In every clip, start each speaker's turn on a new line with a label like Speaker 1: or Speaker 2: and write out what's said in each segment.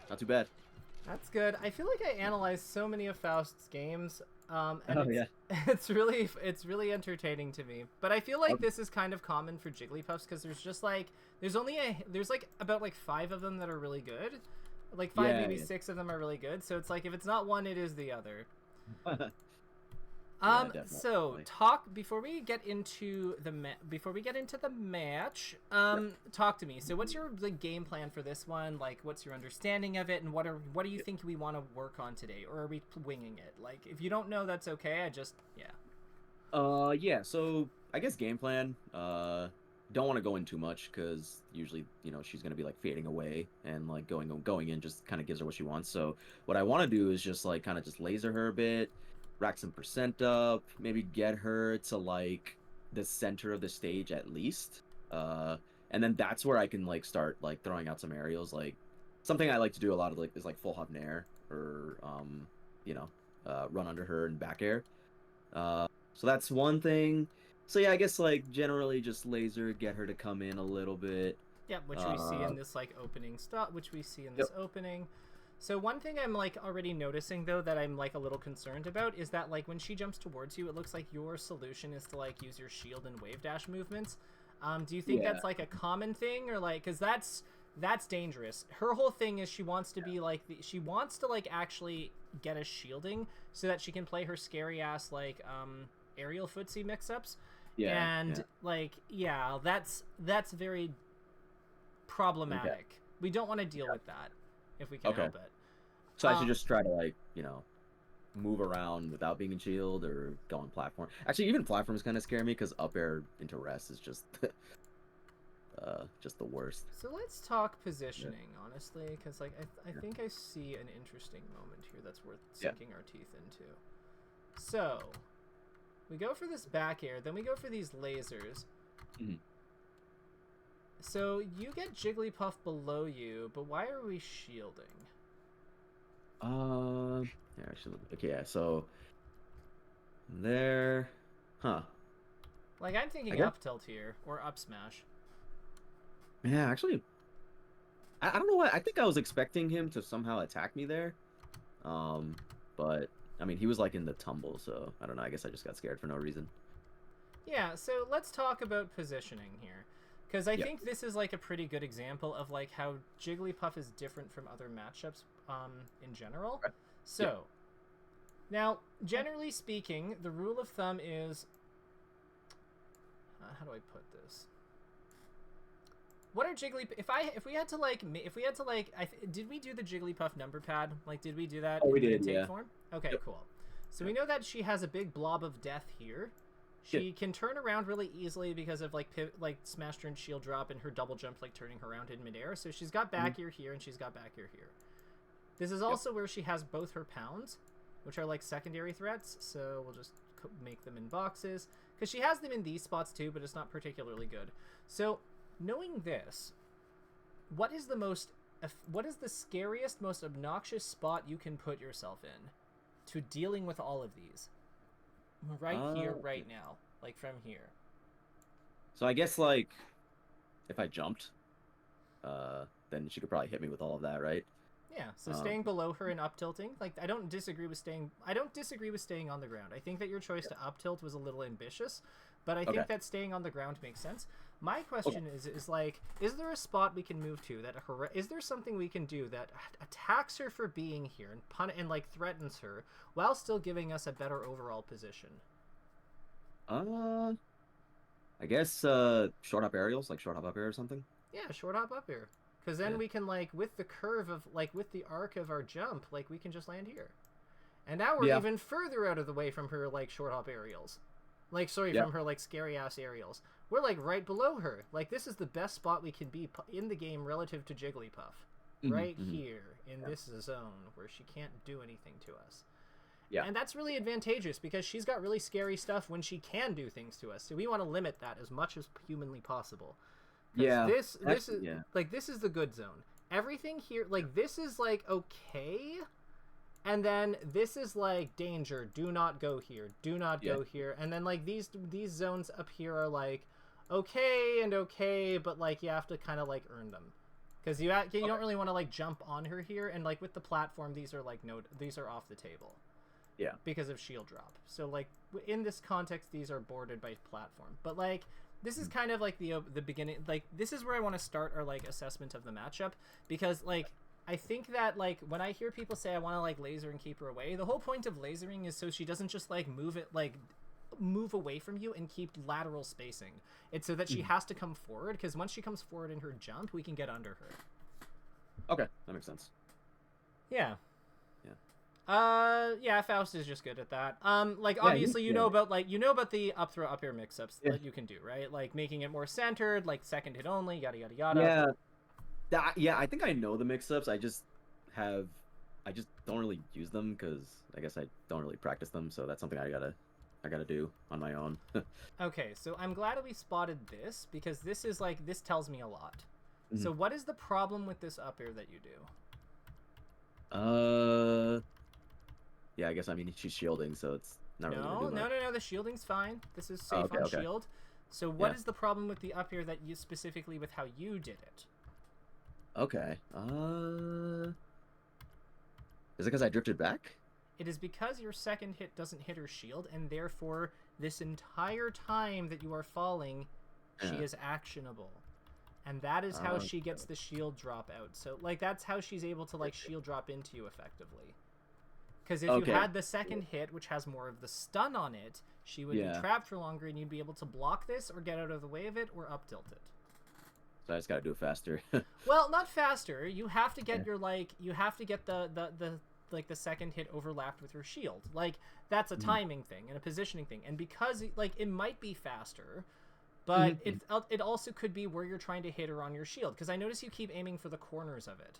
Speaker 1: Not too bad.
Speaker 2: That's good. I feel like I analyzed so many of Faust's games, and
Speaker 1: Oh
Speaker 2: it's
Speaker 1: yeah.
Speaker 2: it's really entertaining to me. But I feel like
Speaker 1: Oh,
Speaker 2: this is kind of common for Jigglypuffs because there's just like there's like about like five of them that are really good, like five
Speaker 1: yeah,
Speaker 2: maybe
Speaker 1: yeah.
Speaker 2: six of them are really good. So it's like if it's not one, it is the other.
Speaker 1: Yeah,
Speaker 2: So
Speaker 1: definitely.
Speaker 2: talk before we get into before we get into the match.
Speaker 1: Yep.
Speaker 2: Talk to me. So, what's your like game plan for this one? Like, what's your understanding of it, and what do you think we want to work on today, or are we winging it? Like, if you don't know, that's okay. Yeah.
Speaker 1: Yeah, so I guess game plan. Don't want to go in too much because usually, she's gonna be like fading away and like going in just kind of gives her what she wants. So what I want to do is just like kind of just laser her a bit, rack some percent up, maybe get her to like the center of the stage at least. And then that's where I can like start like throwing out some aerials. Like something I like to do a lot of like is like full hop in air or you know, run under her and back air. So that's one thing. So yeah, I guess like generally just laser, get her to come in a little bit.
Speaker 2: Yeah, which we see in
Speaker 1: Uh,
Speaker 2: this like opening stop, which we see in
Speaker 1: yep.
Speaker 2: this opening. So one thing I'm like already noticing though that I'm like a little concerned about is that like when she jumps towards you, it looks like your solution is to like use your shield and wave dash movements. Do you think
Speaker 1: Yeah.
Speaker 2: that's like a common thing or like because that's dangerous. Her whole thing is she wants to be like she wants to like actually get a shielding so that she can play her scary ass like aerial footsie mix ups.
Speaker 1: Yeah. Yeah.
Speaker 2: And like yeah, that's very
Speaker 1: Okay.
Speaker 2: problematic. We don't want to deal
Speaker 1: Yeah.
Speaker 2: with that if we can
Speaker 1: Okay.
Speaker 2: help it.
Speaker 1: So I should
Speaker 2: Uh,
Speaker 1: just try to like, move around without being in shield or go on platform. Actually, even platforms kind of scare me because up air into rest is just just the worst.
Speaker 2: so let's talk
Speaker 1: Yeah.
Speaker 2: positioning, honestly, because like I
Speaker 1: Yeah.
Speaker 2: think I see an interesting moment here that's worth
Speaker 1: Yeah.
Speaker 2: sinking our teeth into. So we go for this back air, then we go for these lasers.
Speaker 1: Mhm.
Speaker 2: So you get Jigglypuff below you, but why are we shielding?
Speaker 1: Yeah, I should okay, yeah, so there, huh.
Speaker 2: Like I'm
Speaker 1: I
Speaker 2: thinking
Speaker 1: guess
Speaker 2: up tilt here or up smash.
Speaker 1: yeah, actually I don't know what I think I was expecting him to somehow attack me there. Um, but I mean, he was like in the tumble, so I don't know. I guess I just got scared for no reason.
Speaker 2: Yeah, so let's talk about positioning here. Because I
Speaker 1: Yeah.
Speaker 2: think this is like a pretty good example of like how Jigglypuff is different from other matchups in general.
Speaker 1: Okay. Yeah.
Speaker 2: So, now, generally speaking, the rule of thumb is how do I put this? What are Jiggly? If we had to like, did we do the Jigglypuff number pad? Like, did we do that
Speaker 1: Oh, we
Speaker 2: in the
Speaker 1: did.
Speaker 2: intake
Speaker 1: Yeah.
Speaker 2: form? Okay,
Speaker 1: Yep.
Speaker 2: cool. So we
Speaker 1: Yep.
Speaker 2: know that she has a big blob of death here.
Speaker 1: Yeah.
Speaker 2: She can turn around really easily because of like smash turn shield drop and her double jump like turning her around in midair. So she's got
Speaker 1: Mhm.
Speaker 2: back ear here and she's got back ear here. This is
Speaker 1: Yep.
Speaker 2: also where she has both her pounds, which are like secondary threats. So we'll just make them in boxes because she has them in these spots too, but it's not particularly good. So knowing this, what is the scariest, most obnoxious spot you can put yourself in to dealing with all of these? Right here,
Speaker 1: Yeah.
Speaker 2: right now. Like from here.
Speaker 1: So I guess like if I jumped, then she could probably hit me with all of that, right?
Speaker 2: Yeah, so
Speaker 1: Um,
Speaker 2: staying below her and up tilting, like I don't disagree with staying on the ground. I think that your choice
Speaker 1: yeah.
Speaker 2: to up tilt was a little ambitious, but I
Speaker 1: Okay.
Speaker 2: think that staying on the ground makes sense. My
Speaker 1: Okay.
Speaker 2: question is like, is there a spot we can move to that is there something we can do that attacks her for being here and like threatens her while still giving us a better overall position?
Speaker 1: Uh, I guess short hop aerials, like short hop up air or something.
Speaker 2: Yeah, short hop up here. Cuz then
Speaker 1: Yeah.
Speaker 2: we can like with the curve of like with the arc of our jump, like we can just land here. And now we're
Speaker 1: Yeah.
Speaker 2: even further out of the way from her like short hop aerials. Like sorry,
Speaker 1: Yeah.
Speaker 2: from her like scary ass aerials. We're like right below her. Like this is the best spot we can be in the game relative to Jigglypuff.
Speaker 1: Hmm.
Speaker 2: Right
Speaker 1: Hmm.
Speaker 2: here in
Speaker 1: Yeah.
Speaker 2: this zone where she can't do anything to us.
Speaker 1: Yeah.
Speaker 2: And that's really advantageous because she's got really scary stuff when she can do things to us. So we want to limit that as much as humanly possible. Because
Speaker 1: Yeah.
Speaker 2: this
Speaker 1: Actually,
Speaker 2: is
Speaker 1: yeah.
Speaker 2: like this is the good zone. Everything here like this is like okay, and then this is like danger, do not go here, do not
Speaker 1: Yeah.
Speaker 2: go here, and then like these zones up here are like okay and okay, but like you have to kind of like earn them Because you don't really want to like jump on her here, and like with the platform, these are like these are off the table.
Speaker 1: Yeah.
Speaker 2: Because of shield drop. So like in this context, these are bordered by platform. But like this is kind of like the beginning. Like this is where I want to start our like assessment of the matchup, because like I think that like when I hear people say I want to like laser and keep her away, the whole point of lasering is so she doesn't just like move away from you and keep lateral spacing. It's so that she has to come forward, because once she comes forward in her jump, we can get under her.
Speaker 1: Okay, that makes sense.
Speaker 2: Yeah. Yeah, Faust is just good at that. Like,
Speaker 1: Yeah,
Speaker 2: obviously, you know about the up throw up air mix-ups that you can do, right? Like, making it more centered, like, second hit only, yada, yada, yada.
Speaker 1: Yeah, I think I know the mix-ups. I just don't really use them, because I guess I don't really practice them, so that's something I gotta do on my own.
Speaker 2: Okay, so I'm glad we spotted this, because this is, like, this tells me a lot. So what is the problem with this up air that you do?
Speaker 1: Yeah, I guess, I mean, she's shielding, so it's not really gonna do much.
Speaker 2: No, the shielding's fine. This is safe on shield. So what is the problem with the up air that you, specifically with how you did it?
Speaker 1: Okay. Is it because I drifted back?
Speaker 2: It is because your second hit doesn't hit her shield, and therefore, this entire time that you are falling, she is actionable. And that is how she gets the shield drop out. So, like, that's how she's able to, like, shield drop into you effectively. Because if you had the second hit, which has more of the stun on it, she would be trapped for longer, and you'd be able to block this, or get out of the way of it, or up tilt it.
Speaker 1: So I just gotta do it faster.
Speaker 2: Well, not faster. You have to get your, like, you have to get the second hit overlapped with her shield. Like, that's a timing thing and a positioning thing. And because, like, it might be faster, but it also could be where you're trying to hit her on your shield. Because I notice you keep aiming for the corners of it.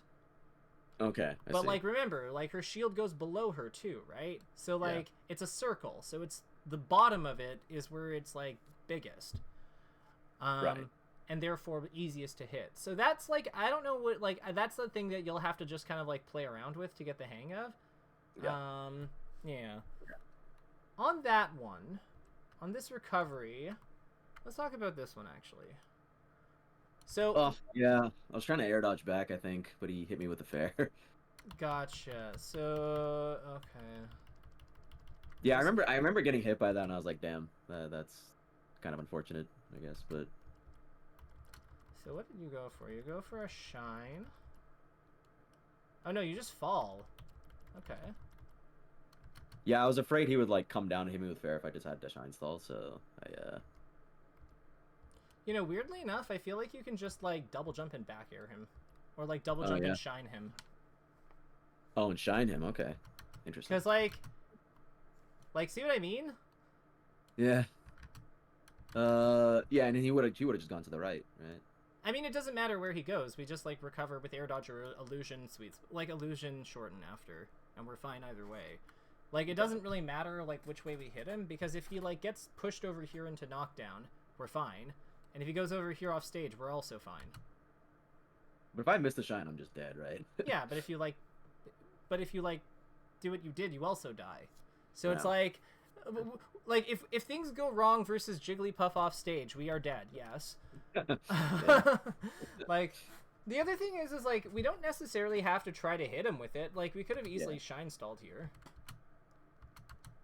Speaker 1: Okay,
Speaker 2: But, like, remember, like, her shield goes below her, too, right? So, like, it's a circle. So it's the bottom of it is where it's, like, biggest.
Speaker 1: Right.
Speaker 2: And therefore easiest to hit. So that's, like, I don't know what, like, that's the thing that you'll have to just kind of, like, play around with to get the hang of. Yeah. On that one, on this recovery, let's talk about this one, actually. So...
Speaker 1: yeah. I was trying to air dodge back, I think, but he hit me with the fair.
Speaker 2: Gotcha. So, okay.
Speaker 1: Yeah, I remember getting hit by that, and I was like, damn, that's kind of unfortunate, I guess, but...
Speaker 2: So what did you go for? You go for a shine. Oh, no, you just fall. Okay.
Speaker 1: Yeah, I was afraid he would, like, come down and hit me with fair if I just had the shine stall, so I,
Speaker 2: You know, weirdly enough, I feel like you can just, like, double jump and back air him. Or, like, double jump and shine him.
Speaker 1: Oh, and shine him, okay. Interesting.
Speaker 2: Because, like, see what I mean?
Speaker 1: Yeah. Yeah, and he would have just gone to the right, right?
Speaker 2: I mean, it doesn't matter where he goes. We just, like, recover with air dodge or illusion sweets. Like, illusion shorten after. And we're fine either way. Like, it doesn't really matter, like, which way we hit him. Because if he, like, gets pushed over here into knockdown, we're fine. And if he goes over here off stage, we're also fine.
Speaker 1: But if I miss the shine, I'm just dead, right?
Speaker 2: Yeah, but if you, like, do what you did, you also die. So it's like if things go wrong versus Jigglypuff off stage, we are dead. Yes. Like, the other thing is like, we don't necessarily have to try to hit him with it. Like, we could have easily shine stalled here.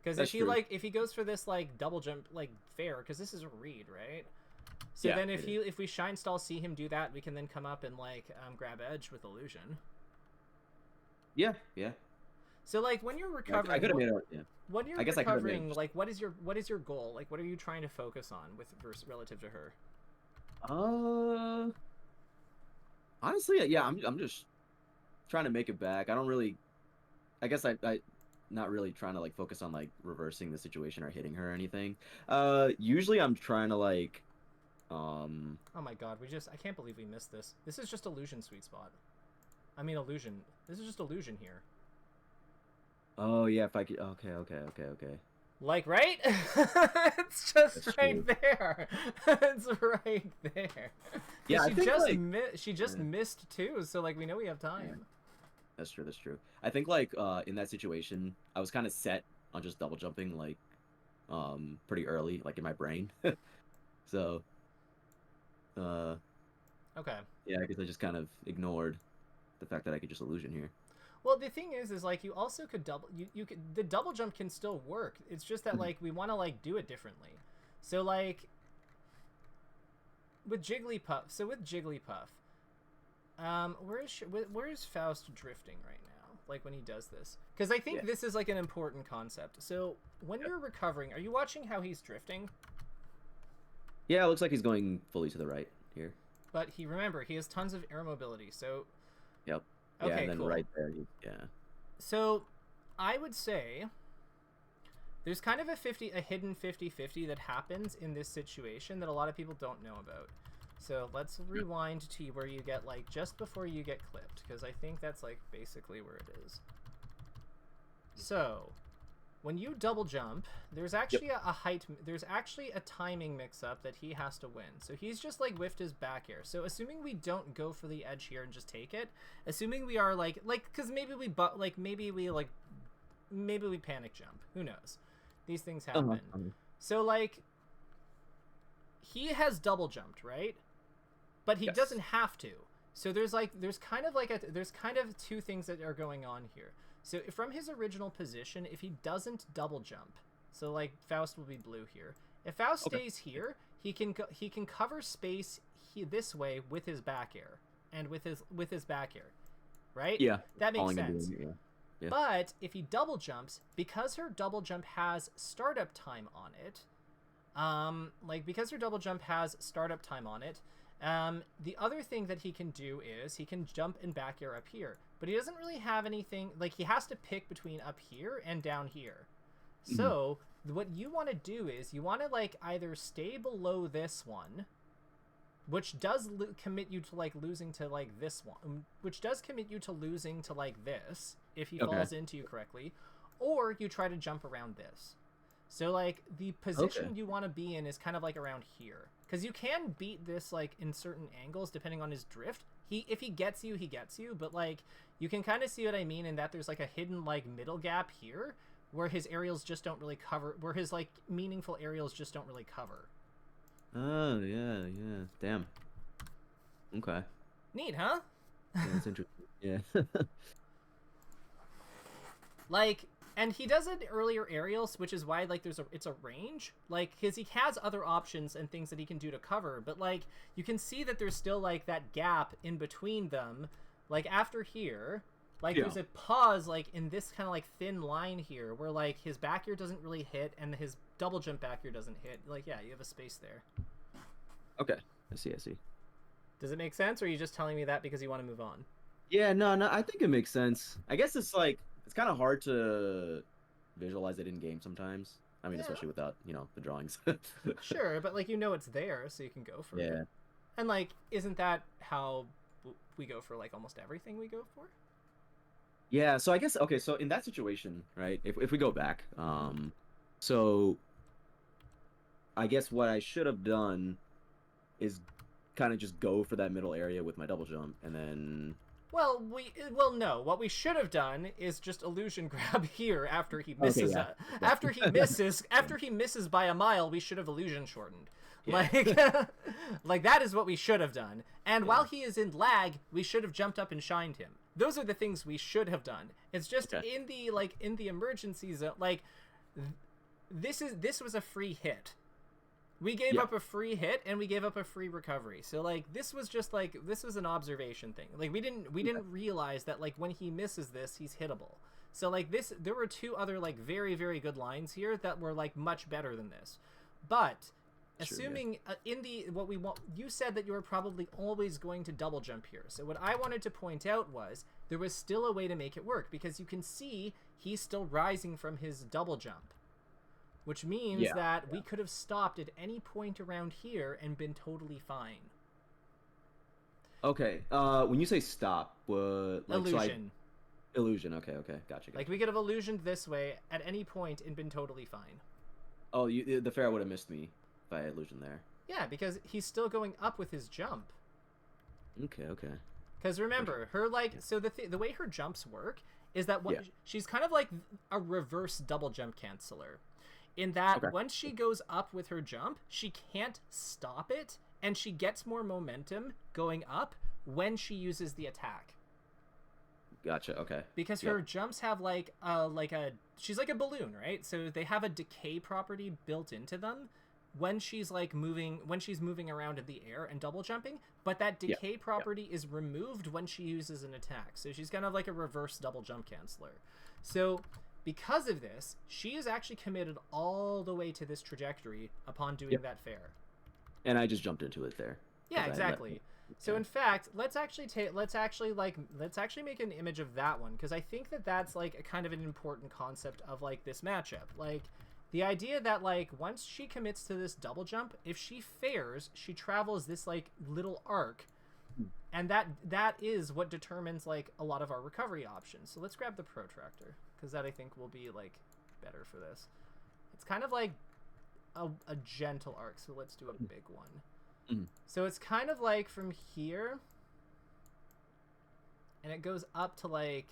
Speaker 2: Because if he goes for this, like, double jump, like, fair, because this is a read, right? So then if we shine stall, see him do that, we can then come up and, like, grab edge with illusion.
Speaker 1: Yeah.
Speaker 2: So, like, when you're recovering,
Speaker 1: I could have made it.
Speaker 2: When you're recovering, like, what is your goal? Like, what are you trying to focus on relative to her?
Speaker 1: Honestly, yeah, I'm just trying to make it back. I don't really, I guess I not really trying to, like, focus on, like, reversing the situation or hitting her or anything. Usually I'm trying to, like,
Speaker 2: Oh my god, I can't believe we missed this. This is just illusion sweet spot. I mean illusion. This is just illusion here.
Speaker 1: Oh yeah, if I could. Okay.
Speaker 2: Like, right? It's just
Speaker 1: That's
Speaker 2: right
Speaker 1: true.
Speaker 2: there. It's right there.
Speaker 1: Yeah,
Speaker 2: She just missed too, so, like, we know we have time.
Speaker 1: Yeah. That's true. I think, like, in that situation, I was kind of set on just double jumping, like, pretty early, like, in my brain. So,
Speaker 2: Okay.
Speaker 1: Yeah, because I just kind of ignored the fact that I could just illusion here.
Speaker 2: Well, the thing is like you also could you could the double jump can still work. It's just that like we want to like do it differently. So like with Jigglypuff. So with Jigglypuff, where is Faust drifting right now? Like when he does this, because I think this is like an important concept. So when you're recovering, are you watching how he's drifting?
Speaker 1: Yeah, it looks like he's going fully to the right here.
Speaker 2: But remember, he has tons of air mobility. So
Speaker 1: Yep. Yeah,
Speaker 2: okay,
Speaker 1: and then
Speaker 2: cool.
Speaker 1: right there, yeah.
Speaker 2: So I would say there's kind of a hidden 50-50 that happens in this situation that a lot of people don't know about. So let's rewind to where you get like just before you get clipped, because I think that's like basically where it is. So when you double jump, there's actually there's actually a timing mix-up that he has to win. So he's just like whiffed his back air. So assuming we don't go for the edge here and just take it, assuming we are because maybe we panic jump. Who knows? These things happen. So like he has double jumped, right? But he doesn't have to. So there's kind of two things that are going on here. So from his original position, if he doesn't double jump, so like Faust will be blue here. If Faust stays here, he can cover space this way with his back air and with his back air, right?
Speaker 1: Yeah,
Speaker 2: that makes sense.
Speaker 1: Yeah.
Speaker 2: But if he double jumps, because her double jump has startup time on it, the other thing that he can do is he can jump and back air up here, but he doesn't really have anything, like he has to pick between up here and down here. So what you want to do is you want to like either stay below this one, which does commit you to like losing to like this one, which does commit you to losing to like this if he falls into you correctly, or you try to jump around this. So like the position you want to be in is kind of like around here, because you can beat this like in certain angles depending on his drift. If he gets you, he gets you, but like you can kind of see what I mean in that there's like a hidden like middle gap here where his aerials just don't really cover, where his like meaningful aerials just don't really cover.
Speaker 1: Oh, yeah. Damn. Okay.
Speaker 2: Neat, huh?
Speaker 1: Yeah, that's interesting. Yeah.
Speaker 2: Like, and he does it earlier aerials, which is why like it's a range, like because he has other options and things that he can do to cover, but like you can see that there's still like that gap in between them, like after here, like there's a pause like in this kind of like thin line here where like his back air doesn't really hit and his double jump back air doesn't hit. Like, yeah, you have a space there.
Speaker 1: Okay, I see.
Speaker 2: Does it make sense, or are you just telling me that because you want to move on?
Speaker 1: Yeah, no, I think it makes sense. I guess it's like it's kind of hard to visualize it in game sometimes. I mean, especially without the drawings.
Speaker 2: Sure, but like it's there, so you can go for it. And like, isn't that how we go for like almost everything we go for?
Speaker 1: Yeah. So I guess so in that situation, right? If we go back, so I guess what I should have done is kind of just go for that middle area with my double jump, and then.
Speaker 2: Well, no. What we should have done is just illusion grab here after he misses. After he misses by a mile, we should have illusion shortened. Yeah. Like that is what we should have done. And while he is in lag, we should have jumped up and shined him. Those are the things we should have done. It's just in the emergency zone. Like this was a free hit. We gave up a free hit and we gave up a free recovery. So like this was an observation thing. Like we didn't realize that like when he misses this, he's hittable. So like there were two other like very, very good lines here that were like much better than this. But assuming you said that you were probably always going to double jump here. So what I wanted to point out was there was still a way to make it work, because you can see he's still rising from his double jump. Which means that we could have stopped at any point around here and been totally fine.
Speaker 1: Okay. When you say stop, what? Like,
Speaker 2: illusion.
Speaker 1: Illusion. Okay. Gotcha.
Speaker 2: Like we could have illusioned this way at any point and been totally fine.
Speaker 1: Oh, the fair would have missed me if I illusioned there.
Speaker 2: Yeah, because he's still going up with his jump.
Speaker 1: Okay.
Speaker 2: Because remember, her so the way her jumps work is that she's kind of like a reverse double jump canceller. In that once she goes up with her jump, she can't stop it and she gets more momentum going up when she uses the attack.
Speaker 1: Gotcha. Okay.
Speaker 2: Because her jumps have like a she's like a balloon, right? So they have a decay property built into them when she's moving around in the air and double jumping, but that decay property is removed when she uses an attack. So she's kind of like a reverse double jump canceller. So because of this, she is actually committed all the way to this trajectory upon doing that fair.
Speaker 1: And I just jumped into it there.
Speaker 2: Yeah, exactly. So in fact, let's actually make an image of that one, because I think that that's like a kind of an important concept of like this matchup. Like the idea that like once she commits to this double jump, if she fares, she travels this like little arc, and that is what determines like a lot of our recovery options. So let's grab the protractor, because that I think will be like better for this. It's kind of like a gentle arc, so let's do a big one. So it's kind of like from here, and it goes up to like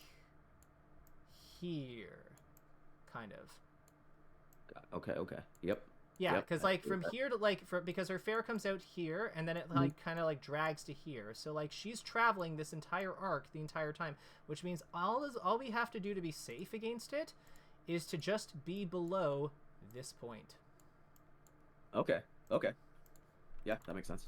Speaker 2: here, kind of.
Speaker 1: Okay. Yep.
Speaker 2: Yeah, because like from here to like because her fair comes out here, and then it like kind of like drags to here. So like she's traveling this entire arc the entire time, which means all we have to do to be safe against it is to just be below this point.
Speaker 1: Okay. Yeah, that makes sense.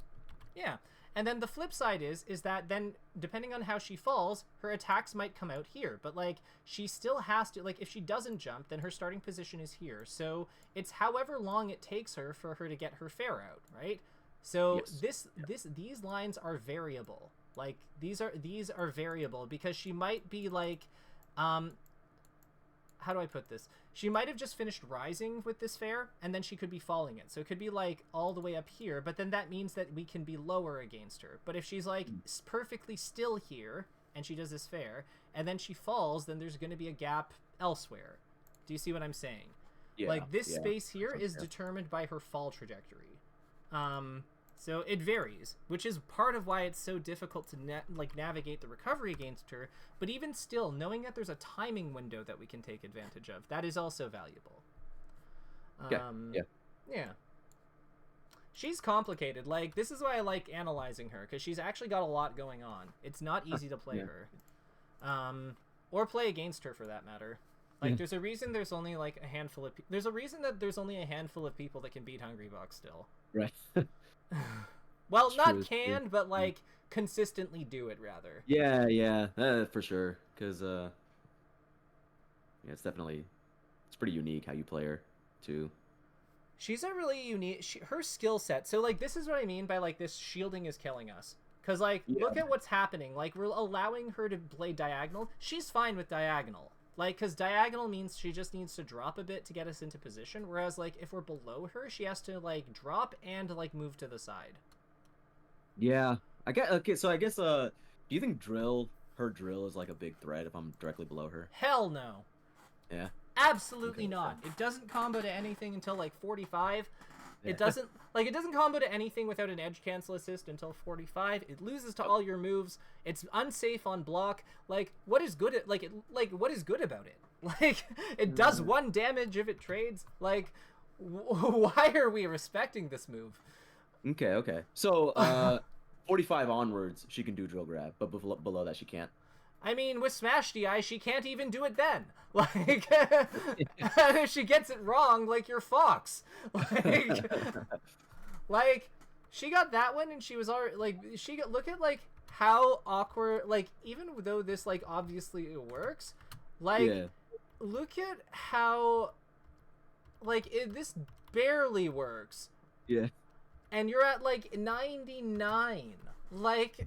Speaker 2: Yeah. And then the flip side is that then depending on how she falls, her attacks might come out here, but like she still has to, like if she doesn't jump, then her starting position is here. So it's however long it takes her for her to get her fair out, right? So these lines are variable. Like these are variable because she might be like how do I put this? She might have just finished rising with this fair, and then she could be falling it. So it could be like all the way up here, but then that means that we can be lower against her. But if she's like perfectly still here, and she does this fair, and then she falls, then there's going to be a gap elsewhere. Do you see what I'm saying?
Speaker 1: Yeah,
Speaker 2: like this space here is determined by her fall trajectory. So it varies, which is part of why it's so difficult to navigate the recovery against her. But even still, knowing that there's a timing window that we can take advantage of, that is also valuable. Yeah. She's complicated. Like, this is why I like analyzing her, because she's actually got a lot going on. It's not easy to play her. Or play against her, for that matter. Like, there's a reason there's only, like, a handful of... There's a reason that there's only a handful of people that can beat Hungrybox still.
Speaker 1: Right.
Speaker 2: Well, it's not true, but like consistently do it rather.
Speaker 1: Yeah, for sure. Because it's pretty unique how you play her too.
Speaker 2: She's a really unique. Her skill set. So like this is what I mean by like this shielding is killing us. Because like look at what's happening. Like we're allowing her to play diagonal. She's fine with diagonal. Like, because diagonal means she just needs to drop a bit to get us into position, whereas, like, if we're below her, she has to, like, drop and, like, move to the side.
Speaker 1: Yeah. I guess, do you think her drill is, like, a big threat if I'm directly below her?
Speaker 2: Hell no.
Speaker 1: Yeah?
Speaker 2: Absolutely not. It doesn't combo to anything until, like, 45. It doesn't combo to anything without an edge cancel assist until 45. It loses to all your moves. It's unsafe on block. Like, what is good at what is good about it? Like, it does 1 damage if it trades. Like, why are we respecting this move?
Speaker 1: Okay. So, 45 onwards, she can do drill grab, but below that she can't.
Speaker 2: I mean, with Smash DI, she can't even do it then. Like, and if she gets it wrong, like, you're Fox. Like, she got that one, and she was already, like, look at, like, how awkward, like, even though this, like, obviously it works, like, look at how, like, this barely works.
Speaker 1: Yeah.
Speaker 2: And you're at, like, 99. Like,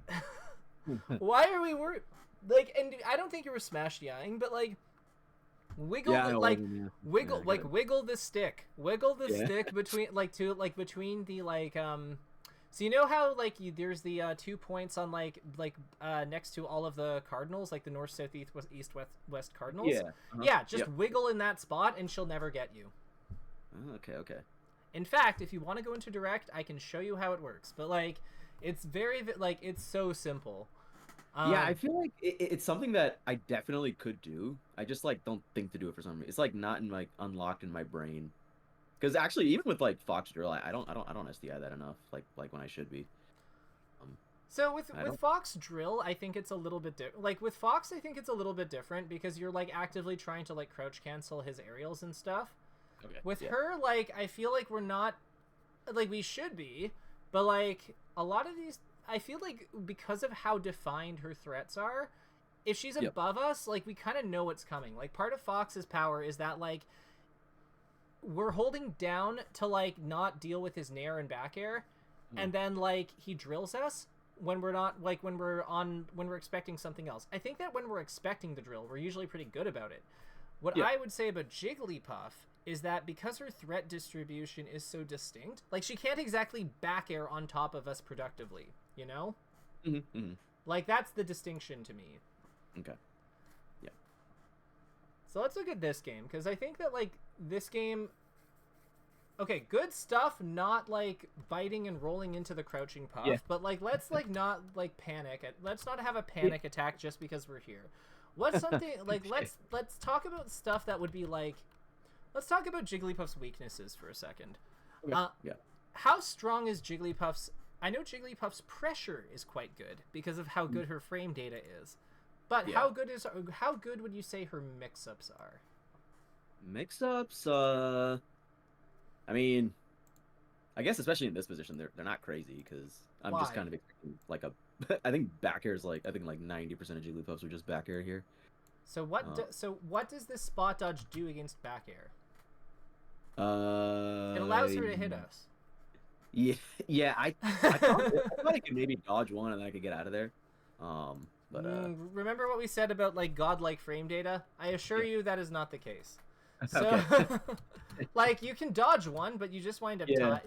Speaker 2: why are we worried? Like, and I don't think you were Smash DIing, but like, wiggle the stick, stick between between the so you know how like there's the 2 points on next to all of the cardinals, like the north, south, east, west cardinals. Just wiggle in that spot, and she'll never get you.
Speaker 1: Okay.
Speaker 2: In fact, if you want to go into direct, I can show you how it works. But like, it's very it's so simple.
Speaker 1: Yeah, I feel like it's something that I definitely could do. I just like don't think to do it for some reason. It's like not in unlocked in my brain. Because actually, even with like Fox Drill, I don't SDI that enough. Like when I should be. Um,
Speaker 2: So
Speaker 1: I
Speaker 2: with
Speaker 1: don't.
Speaker 2: Fox Drill, I think it's a little bit like with Fox, I think it's a little bit different because you're like actively trying to like crouch cancel his aerials and stuff.
Speaker 1: Okay.
Speaker 2: With
Speaker 1: Yeah.
Speaker 2: her, like I feel like we're not like we should be, but like a lot of these, I feel like because of how defined her threats are, if she's
Speaker 1: Yep.
Speaker 2: above us, like we kind of know what's coming. Like part of Fox's power is that like we're holding down to like not deal with his nair and back air,
Speaker 1: Mm.
Speaker 2: and then like he drills us when we're not like when we're expecting something else. I think that when we're expecting the drill, we're usually pretty good about it. What
Speaker 1: Yeah.
Speaker 2: I would say about Jigglypuff is that because her threat distribution is so distinct, like she can't exactly back air on top of us productively, you know?
Speaker 1: Hmm.
Speaker 2: Like that's the distinction to me.
Speaker 1: Okay. Yeah.
Speaker 2: So let's look at this game because I think that like this game, okay, good stuff, not like biting and rolling into the crouching puff,
Speaker 1: Yeah.
Speaker 2: but like let's like not like panic. Let's not have a
Speaker 1: Yeah.
Speaker 2: panic attack just because we're here. What's something like
Speaker 1: Okay.
Speaker 2: let's talk about stuff that would be like let's talk about Jigglypuff's weaknesses for a second.
Speaker 1: Okay.
Speaker 2: Uh
Speaker 1: Yeah.
Speaker 2: how strong is Jigglypuff's I know Jigglypuff's pressure is quite good because of how
Speaker 1: Mm.
Speaker 2: good her frame data is. But
Speaker 1: Yeah.
Speaker 2: how good would you say her mix-ups are?
Speaker 1: Mix-ups. I mean, I guess especially in this position, they're not crazy because I'm just
Speaker 2: Why?
Speaker 1: kind of expecting like a. I think back air is like I think like 90% of Jigglypuffs are just back air here.
Speaker 2: So what does this spot dodge do against back air? It
Speaker 1: Uh,
Speaker 2: allows her to hit us.
Speaker 1: yeah, yeah. I thought I could maybe dodge one and then I could get out of there. But
Speaker 2: Remember what we said about like godlike frame data? I assure
Speaker 1: yeah.
Speaker 2: you that is not the case. So,
Speaker 1: Okay.
Speaker 2: like you can dodge one, but you just wind up
Speaker 1: Yeah.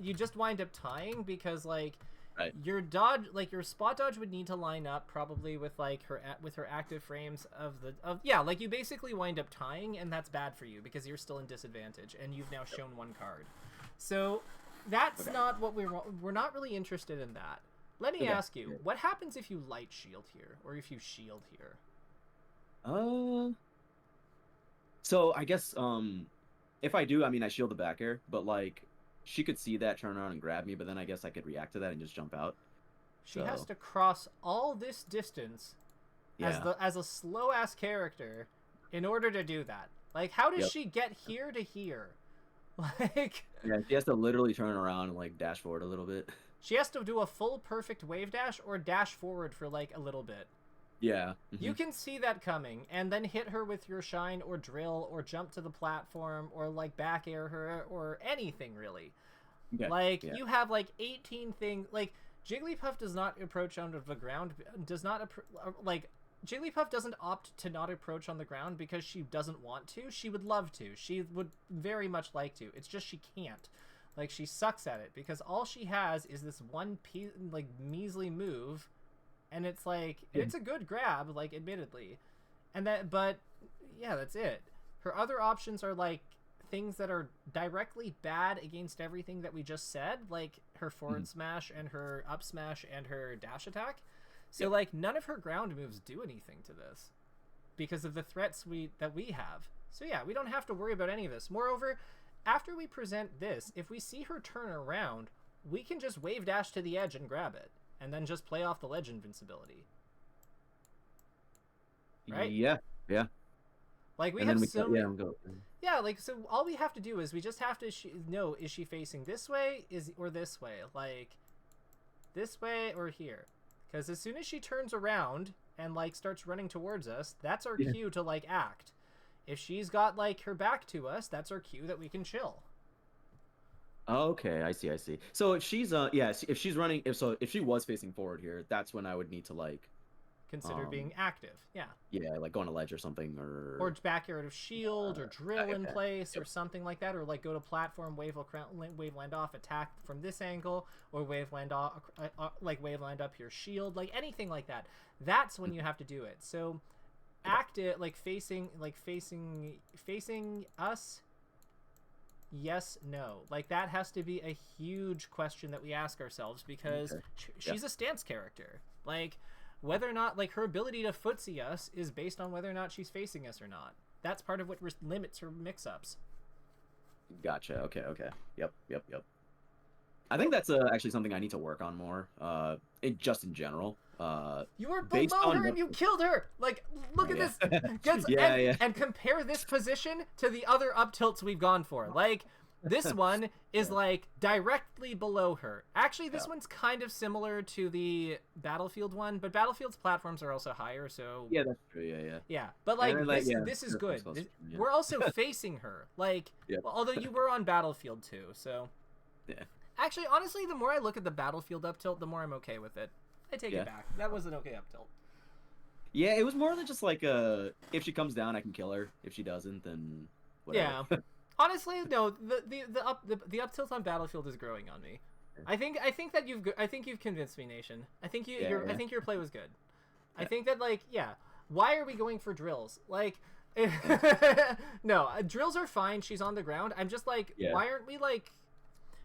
Speaker 2: tying because like
Speaker 1: Right.
Speaker 2: your spot dodge would need to line up probably with like her active frames of yeah, like you basically wind up tying, and that's bad for you because you're still in disadvantage and you've now shown one card. So that's
Speaker 1: Okay.
Speaker 2: not what we're not really interested in that. Let me
Speaker 1: Okay.
Speaker 2: ask you, what happens if you light shield here or if you shield here?
Speaker 1: Uh, so I guess if I do, I mean I shield the back air, but like she could see that, turn around and grab me, but then I guess I could react to that and just jump out.
Speaker 2: She has
Speaker 1: So
Speaker 2: to cross all this distance
Speaker 1: yeah.
Speaker 2: as a slow ass character in order to do that. Like how does
Speaker 1: Yep.
Speaker 2: she get here to here? Like
Speaker 1: Yeah, she has to literally turn around and like dash forward a little bit.
Speaker 2: she has to do a full perfect wave dash or dash forward for like a little bit.
Speaker 1: Yeah.
Speaker 2: You can see that coming and then hit her with your shine or drill or jump to the platform or like back air her or anything really.
Speaker 1: Okay.
Speaker 2: Like
Speaker 1: Yeah.
Speaker 2: you have like 18 things. Like Jigglypuff does not approach onto the ground. Does not like Jigglypuff doesn't opt to not approach on the ground because she doesn't want to. She would love to. She would very much like to. It's just she can't. Like she sucks at it because all she has is this one piece, like measly move, and it's like it's a good grab, like admittedly, and that but yeah, that's it. Her other options are like things that are directly bad against everything that we just said, like her forward smash and her up smash and her dash attack. So
Speaker 1: Yep.
Speaker 2: like none of her ground moves do anything to this because of the threats that we have. So yeah, we don't have to worry about any of this. Moreover, after we present this, if we see her turn around, we can just wave dash to the edge and grab it and then just play off the ledge invincibility. Right?
Speaker 1: Yeah. Yeah.
Speaker 2: Like we
Speaker 1: And
Speaker 2: have
Speaker 1: then we
Speaker 2: so
Speaker 1: go,
Speaker 2: many
Speaker 1: yeah, go.
Speaker 2: Yeah, like so all we have to do is we just have to know, is she facing this way or this way? Like this way or here? Cuz as soon as she turns around and like starts running towards us, that's our
Speaker 1: Yeah.
Speaker 2: cue to like act. If she's got like her back to us, that's our cue that we can chill.
Speaker 1: Okay, I see, I see. So if she's yeah, if she's running if she was facing forward here, that's when I would need to like
Speaker 2: Consider
Speaker 1: um
Speaker 2: being active. Yeah.
Speaker 1: yeah, like go on a ledge or something
Speaker 2: Or
Speaker 1: or
Speaker 2: back air of shield or drill in
Speaker 1: okay.
Speaker 2: place or
Speaker 1: Yep.
Speaker 2: something like that, or like go to platform, wave land off, attack from this angle, or wave land off, like wave land up your shield, like anything like that. That's when you have to do it. So active, like facing us. Yes, no. Like that has to be a huge question that we ask ourselves because
Speaker 1: Okay.
Speaker 2: she's a stance character. Like whether or not like her ability to footsie us is based on whether or not she's facing us or not. That's part of what limits her mix-ups.
Speaker 1: Gotcha. Okay. Okay. Yep. Yep. Yep. I think that's actually something I need to work on more. Just in general.
Speaker 2: You were
Speaker 1: Based
Speaker 2: below
Speaker 1: on
Speaker 2: her and
Speaker 1: what.
Speaker 2: you killed her. Like, look
Speaker 1: Oh
Speaker 2: at
Speaker 1: yeah.
Speaker 2: this. Just,
Speaker 1: Yeah. Yeah.
Speaker 2: and compare this position to the other up tilts we've gone for. Like, this one is
Speaker 1: Yeah.
Speaker 2: like directly below her. Actually, this
Speaker 1: Yeah.
Speaker 2: one's kind of similar to the Battlefield one, but Battlefield's platforms are also higher, so
Speaker 1: Yeah. That's true. Yeah. Yeah.
Speaker 2: yeah. But
Speaker 1: And
Speaker 2: like
Speaker 1: then like yeah,
Speaker 2: this is
Speaker 1: that comes
Speaker 2: good.
Speaker 1: closer. Yeah.
Speaker 2: We're also facing her. Like,
Speaker 1: Yeah.
Speaker 2: well, although you were on Battlefield too, so
Speaker 1: Yeah.
Speaker 2: actually, honestly, the more I look at the Battlefield up tilt, the more I'm okay with it. I take it
Speaker 1: Yeah.
Speaker 2: back. That was an okay up tilt.
Speaker 1: Yeah. It was more than just like if she comes down, I can kill her. If she doesn't, then whatever.
Speaker 2: Yeah. Honestly, no. The up tilt on Battlefield is growing on me. I think that you've convinced me, Nation.
Speaker 1: Yeah.
Speaker 2: I think your play was good. I think that like yeah. Why are we going for drills? Like, no, drills are fine. She's on the ground. I'm just like,
Speaker 1: Yeah.
Speaker 2: why aren't we like?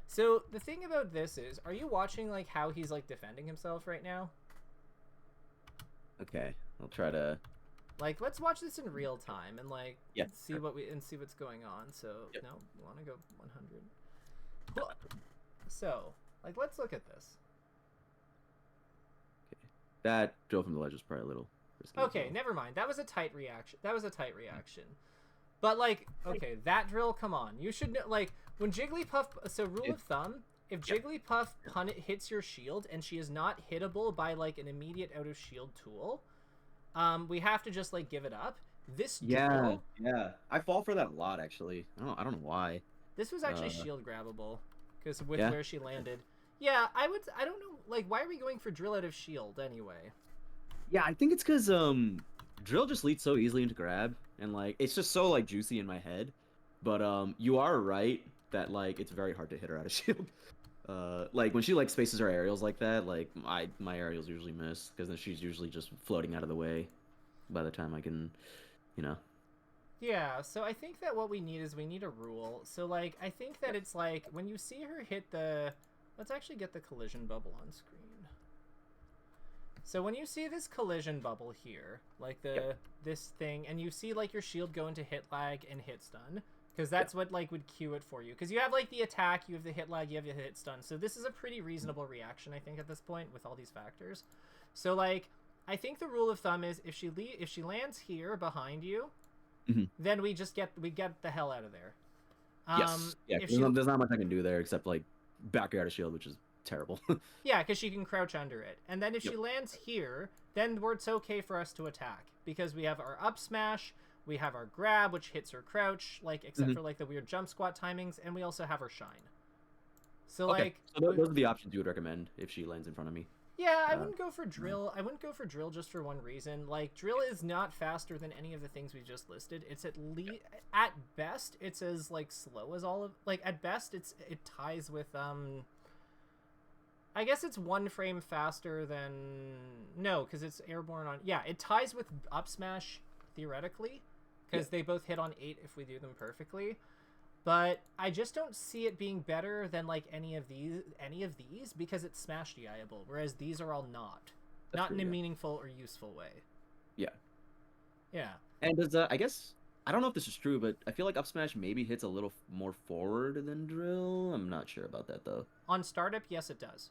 Speaker 2: So the thing about this is, are you watching like how he's like defending himself right now?
Speaker 1: Okay. I'll try to.
Speaker 2: Like, let's watch this in real time and like
Speaker 1: Yeah.
Speaker 2: see see what's going on. So
Speaker 1: Yep.
Speaker 2: no, we want to go 100. So like, let's look at this.
Speaker 1: That drill from the ledge was probably a little risky. as
Speaker 2: Okay,
Speaker 1: well.
Speaker 2: never mind. That was a tight reaction. But like, okay, that drill. Come on, you should know. Like when Jigglypuff. So rule of thumb: if Jigglypuff hits your shield and she is not hittable by like an immediate out of shield tool, we have to just like give it up. This
Speaker 1: Yeah.
Speaker 2: drill,
Speaker 1: Yeah. I fall for that a lot actually. I don't know why.
Speaker 2: this was actually shield grabbable because with
Speaker 1: Yeah.
Speaker 2: where she landed. Yeah, I don't know. Like, why are we going for drill out of shield anyway?
Speaker 1: Yeah, I think it's because drill just leads so easily into grab, and like it's just so like juicy in my head. But you are right that like it's very hard to hit her out of shield. Like when she like spaces her aerials like that, like my aerials usually miss because then she's usually just floating out of the way by the time I can, you know.
Speaker 2: Yeah, so I think that what we need is we need a rule. So like I think that it's like when you see her hit the let's actually get the collision bubble on screen. So when you see this collision bubble here, like this thing, and you see like your shield go into hit lag and hit stun, because that's what like would cue it for you. Because you have like the attack, you have the hit lag, you have the hit stun. So this is a pretty reasonable reaction, I think, at this point with all these factors. So like I think the rule of thumb is if she lands here behind you, then we get the hell out of there.
Speaker 1: Yes. Yeah.
Speaker 2: If
Speaker 1: There's not much I can do there except like back her out of shield, which is terrible.
Speaker 2: Yeah, because she can crouch under it. And then if she lands here, then it's okay for us to attack. Because we have our up smash, we have our grab, which hits her crouch, like except for like the weird jump squat timings, and we also have her shine. So like
Speaker 1: so those are the options you would recommend if she lands in front of me.
Speaker 2: yeah, I wouldn't go for drill. I wouldn't go for drill just for one reason. Like drill is not faster than any of the things we just listed. It's at best it's as like slow as all of like at best it ties with I guess it's 1 frame faster than no, because it's airborne on yeah. It ties with up smash theoretically, because they both hit on 8 if we do them perfectly. But I just don't see it being better than like any of these because it's smash DIable, whereas these are all not in a meaningful or useful way.
Speaker 1: Yeah.
Speaker 2: Yeah.
Speaker 1: And does I guess I don't know if this is true, but I feel like up smash maybe hits a little more forward than drill. I'm not sure about that though.
Speaker 2: On startup, yes, it does.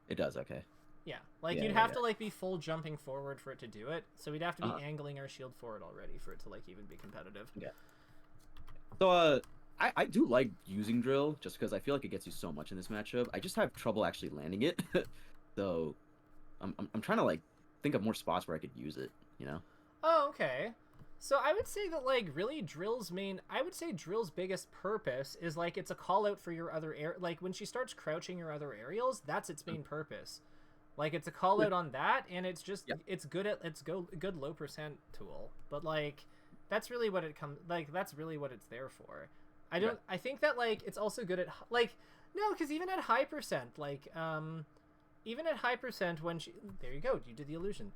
Speaker 1: It does, okay.
Speaker 2: Yeah, like
Speaker 1: Yeah,
Speaker 2: you'd
Speaker 1: yeah,
Speaker 2: have to like be full jumping forward for it to do it. So we'd have to be angling our shield forward already for it to like even be competitive.
Speaker 1: Yeah. So I do like using drill just because I feel like it gets you so much in this matchup. I just have trouble actually landing it. So I'm trying to like think of more spots where I could use it, you know?
Speaker 2: Oh, okay. So I would say that like really drill's biggest purpose is like it's a call out for your other like when she starts crouching your other aerials, that's its main purpose. Like it's a call out on that, and it's just it's good low percent tool. But like that's really what that's really what it's there for. I think that like it's also good at like no, because even at high percent when she there you go, you did the illusion.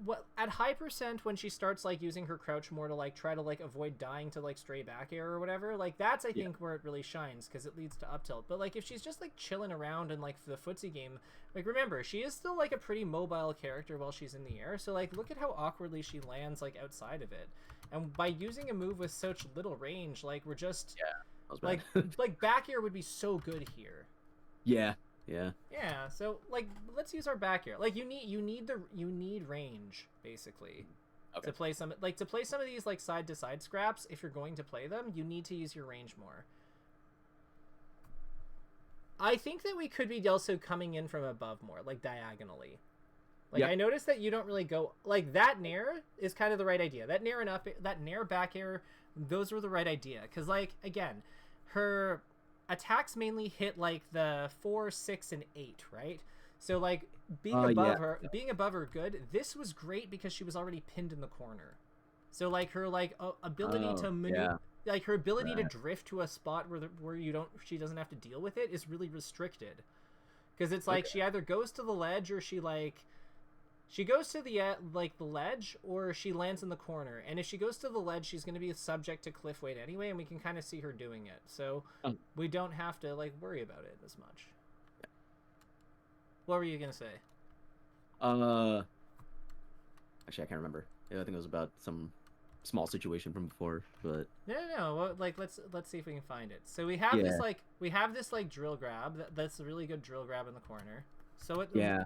Speaker 2: what at high percent when she starts like using her crouch more to like try to like avoid dying to like stray back air or whatever, like that's I think where it really shines because it leads to up tilt. But like if she's just like chilling around in like the footsie game, like remember she is still like a pretty mobile character while she's in the air, so like look at how awkwardly she lands like outside of it, and by using a move with such little range, like we're just like like back air would be so good here.
Speaker 1: Yeah.
Speaker 2: Yeah, so like let's use our back air. Like you need range basically to play some of these like side to side scraps. If you're going to play them, you need to use your range more. I think that we could be also coming in from above more, like diagonally. Like I noticed that you don't really go like that. Nair is kind of the right idea. That Nair and up, that Nair back air, those were the right idea. Because like again, her attacks mainly hit like the 4, 6, and 8, right? So like being above her good. This was great because she was already pinned in the corner. So like her like ability to maneuver, like her ability to drift to a spot where she doesn't have to deal with it is really restricted. Because it's like she either goes to the ledge or she goes to the the ledge, or she lands in the corner. And if she goes to the ledge, she's going to be subject to cliff weight anyway, and we can kind of see her doing it. So we don't have to like worry about it as much. What were you going to say?
Speaker 1: Actually, I can't remember. Yeah, I think it was about some small situation from before, but
Speaker 2: no. Well, like let's see if we can find it. So we have this drill grab. That's a really good drill grab in the corner. So it
Speaker 1: yeah.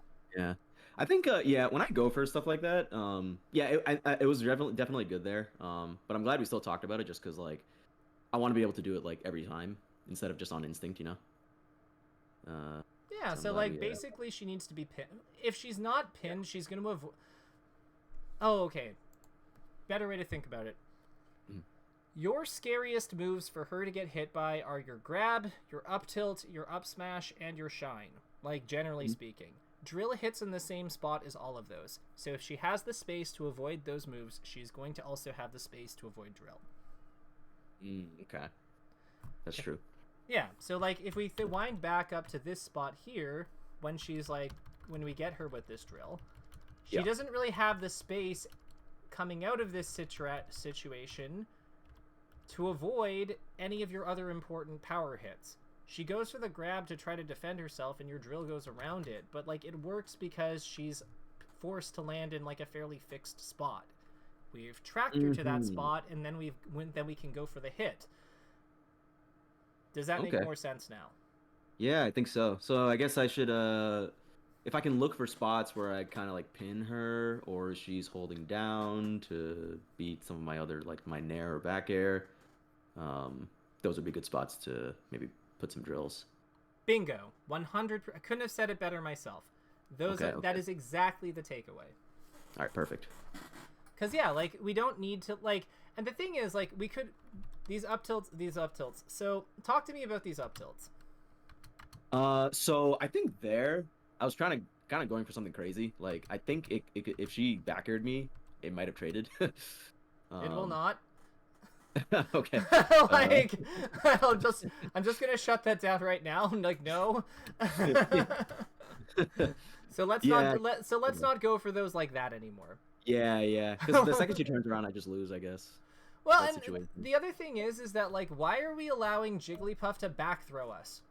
Speaker 1: I think when I go for stuff like that, it was definitely good there. But I'm glad we still talked about it just because like I want to be able to do it like every time instead of just on instinct, you know.
Speaker 2: So like basically she needs to be pinned. If she's not pinned, she's gonna move. Oh, okay. Better way to think about it. Your scariest moves for her to get hit by are your grab, your up tilt, your up smash, and your shine. Like generally speaking. Drill hits in the same spot as all of those. So if she has the space to avoid those moves, she's going to also have the space to avoid drill.
Speaker 1: Okay. That's true.
Speaker 2: Yeah, so like if we wind back up to this spot here, when we get her with this drill, she doesn't really have the space coming out of this situation to avoid any of your other important power hits. She goes for the grab to try to defend herself, and your drill goes around it. But like it works because she's forced to land in like a fairly fixed spot. We've tracked her to that spot, and then we can go for the hit. Does that make more sense now?
Speaker 1: Yeah, I think so. So I guess I should if I can look for spots where I kind of like pin her, or she's holding down to beat some of my other like my nair or back air. Those would be good spots to maybe put some drills.
Speaker 2: Bingo. 100. I couldn't have said it better myself. That is exactly the takeaway.
Speaker 1: All right, perfect.
Speaker 2: Because like we don't need to like, and the thing is like we could these up tilts. So talk to me about these up tilts.
Speaker 1: So I think I was trying to kind of going for something crazy. Like I think if she back aired me, it might have traded.
Speaker 2: It will not.
Speaker 1: Okay.
Speaker 2: I'm just gonna shut that down right now. I'm like, no. So let's not go for those like that anymore.
Speaker 1: Yeah. Because the second she turns around, I just lose, I guess.
Speaker 2: Well, and the other thing is that like, why are we allowing Jigglypuff to back throw us?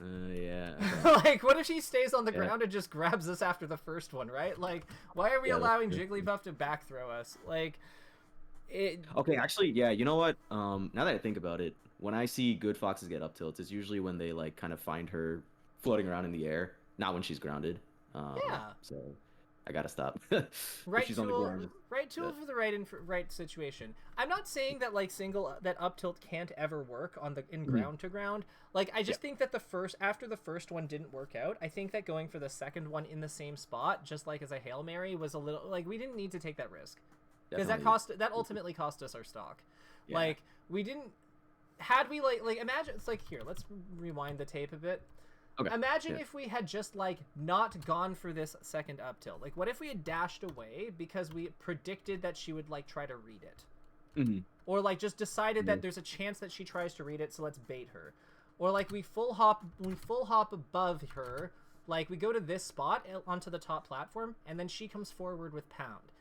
Speaker 1: Yeah.
Speaker 2: Like, what if she stays on the ground and just grabs us after the first one, right? Like, why are we allowing Jigglypuff to back throw us? Like.
Speaker 1: Okay, actually, yeah, you know what? Now that I think about it, when I see good foxes get up tilts, it's usually when they like kind of find her floating around in the air, not when she's grounded. So I gotta stop.
Speaker 2: Right tool, right tool for the right situation. I'm not saying that like that up tilt can't ever work in ground to ground. Like I just think that after the first one didn't work out, I think that going for the second one in the same spot, just like as a Hail Mary, was a little like we didn't need to take that risk. Because that ultimately cost us our stock. Yeah. Like we didn't imagine it's like here, let's rewind the tape a bit. Okay. Imagine if we had just like not gone for this second up tilt. Like what if we had dashed away because we predicted that she would like try to read it? Or like just decided that there's a chance that she tries to read it, so let's bait her. Or like we full hop above her, Like, we go to this spot onto the top platform, and then she comes forward with pound.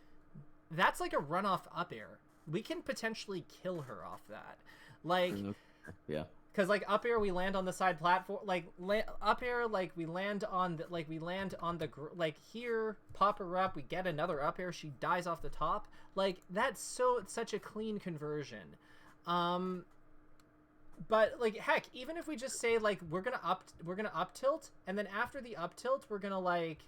Speaker 2: That's like a runoff up air. We can potentially kill her off that. Like,
Speaker 1: yeah.
Speaker 2: Because like up air, we land on the side platform. Like up air, like we land on the like here, pop her up. We get another up air. She dies off the top. Like that's such a clean conversion. But like heck, even if we just say like we're gonna up tilt, and then after the up tilt, we're gonna like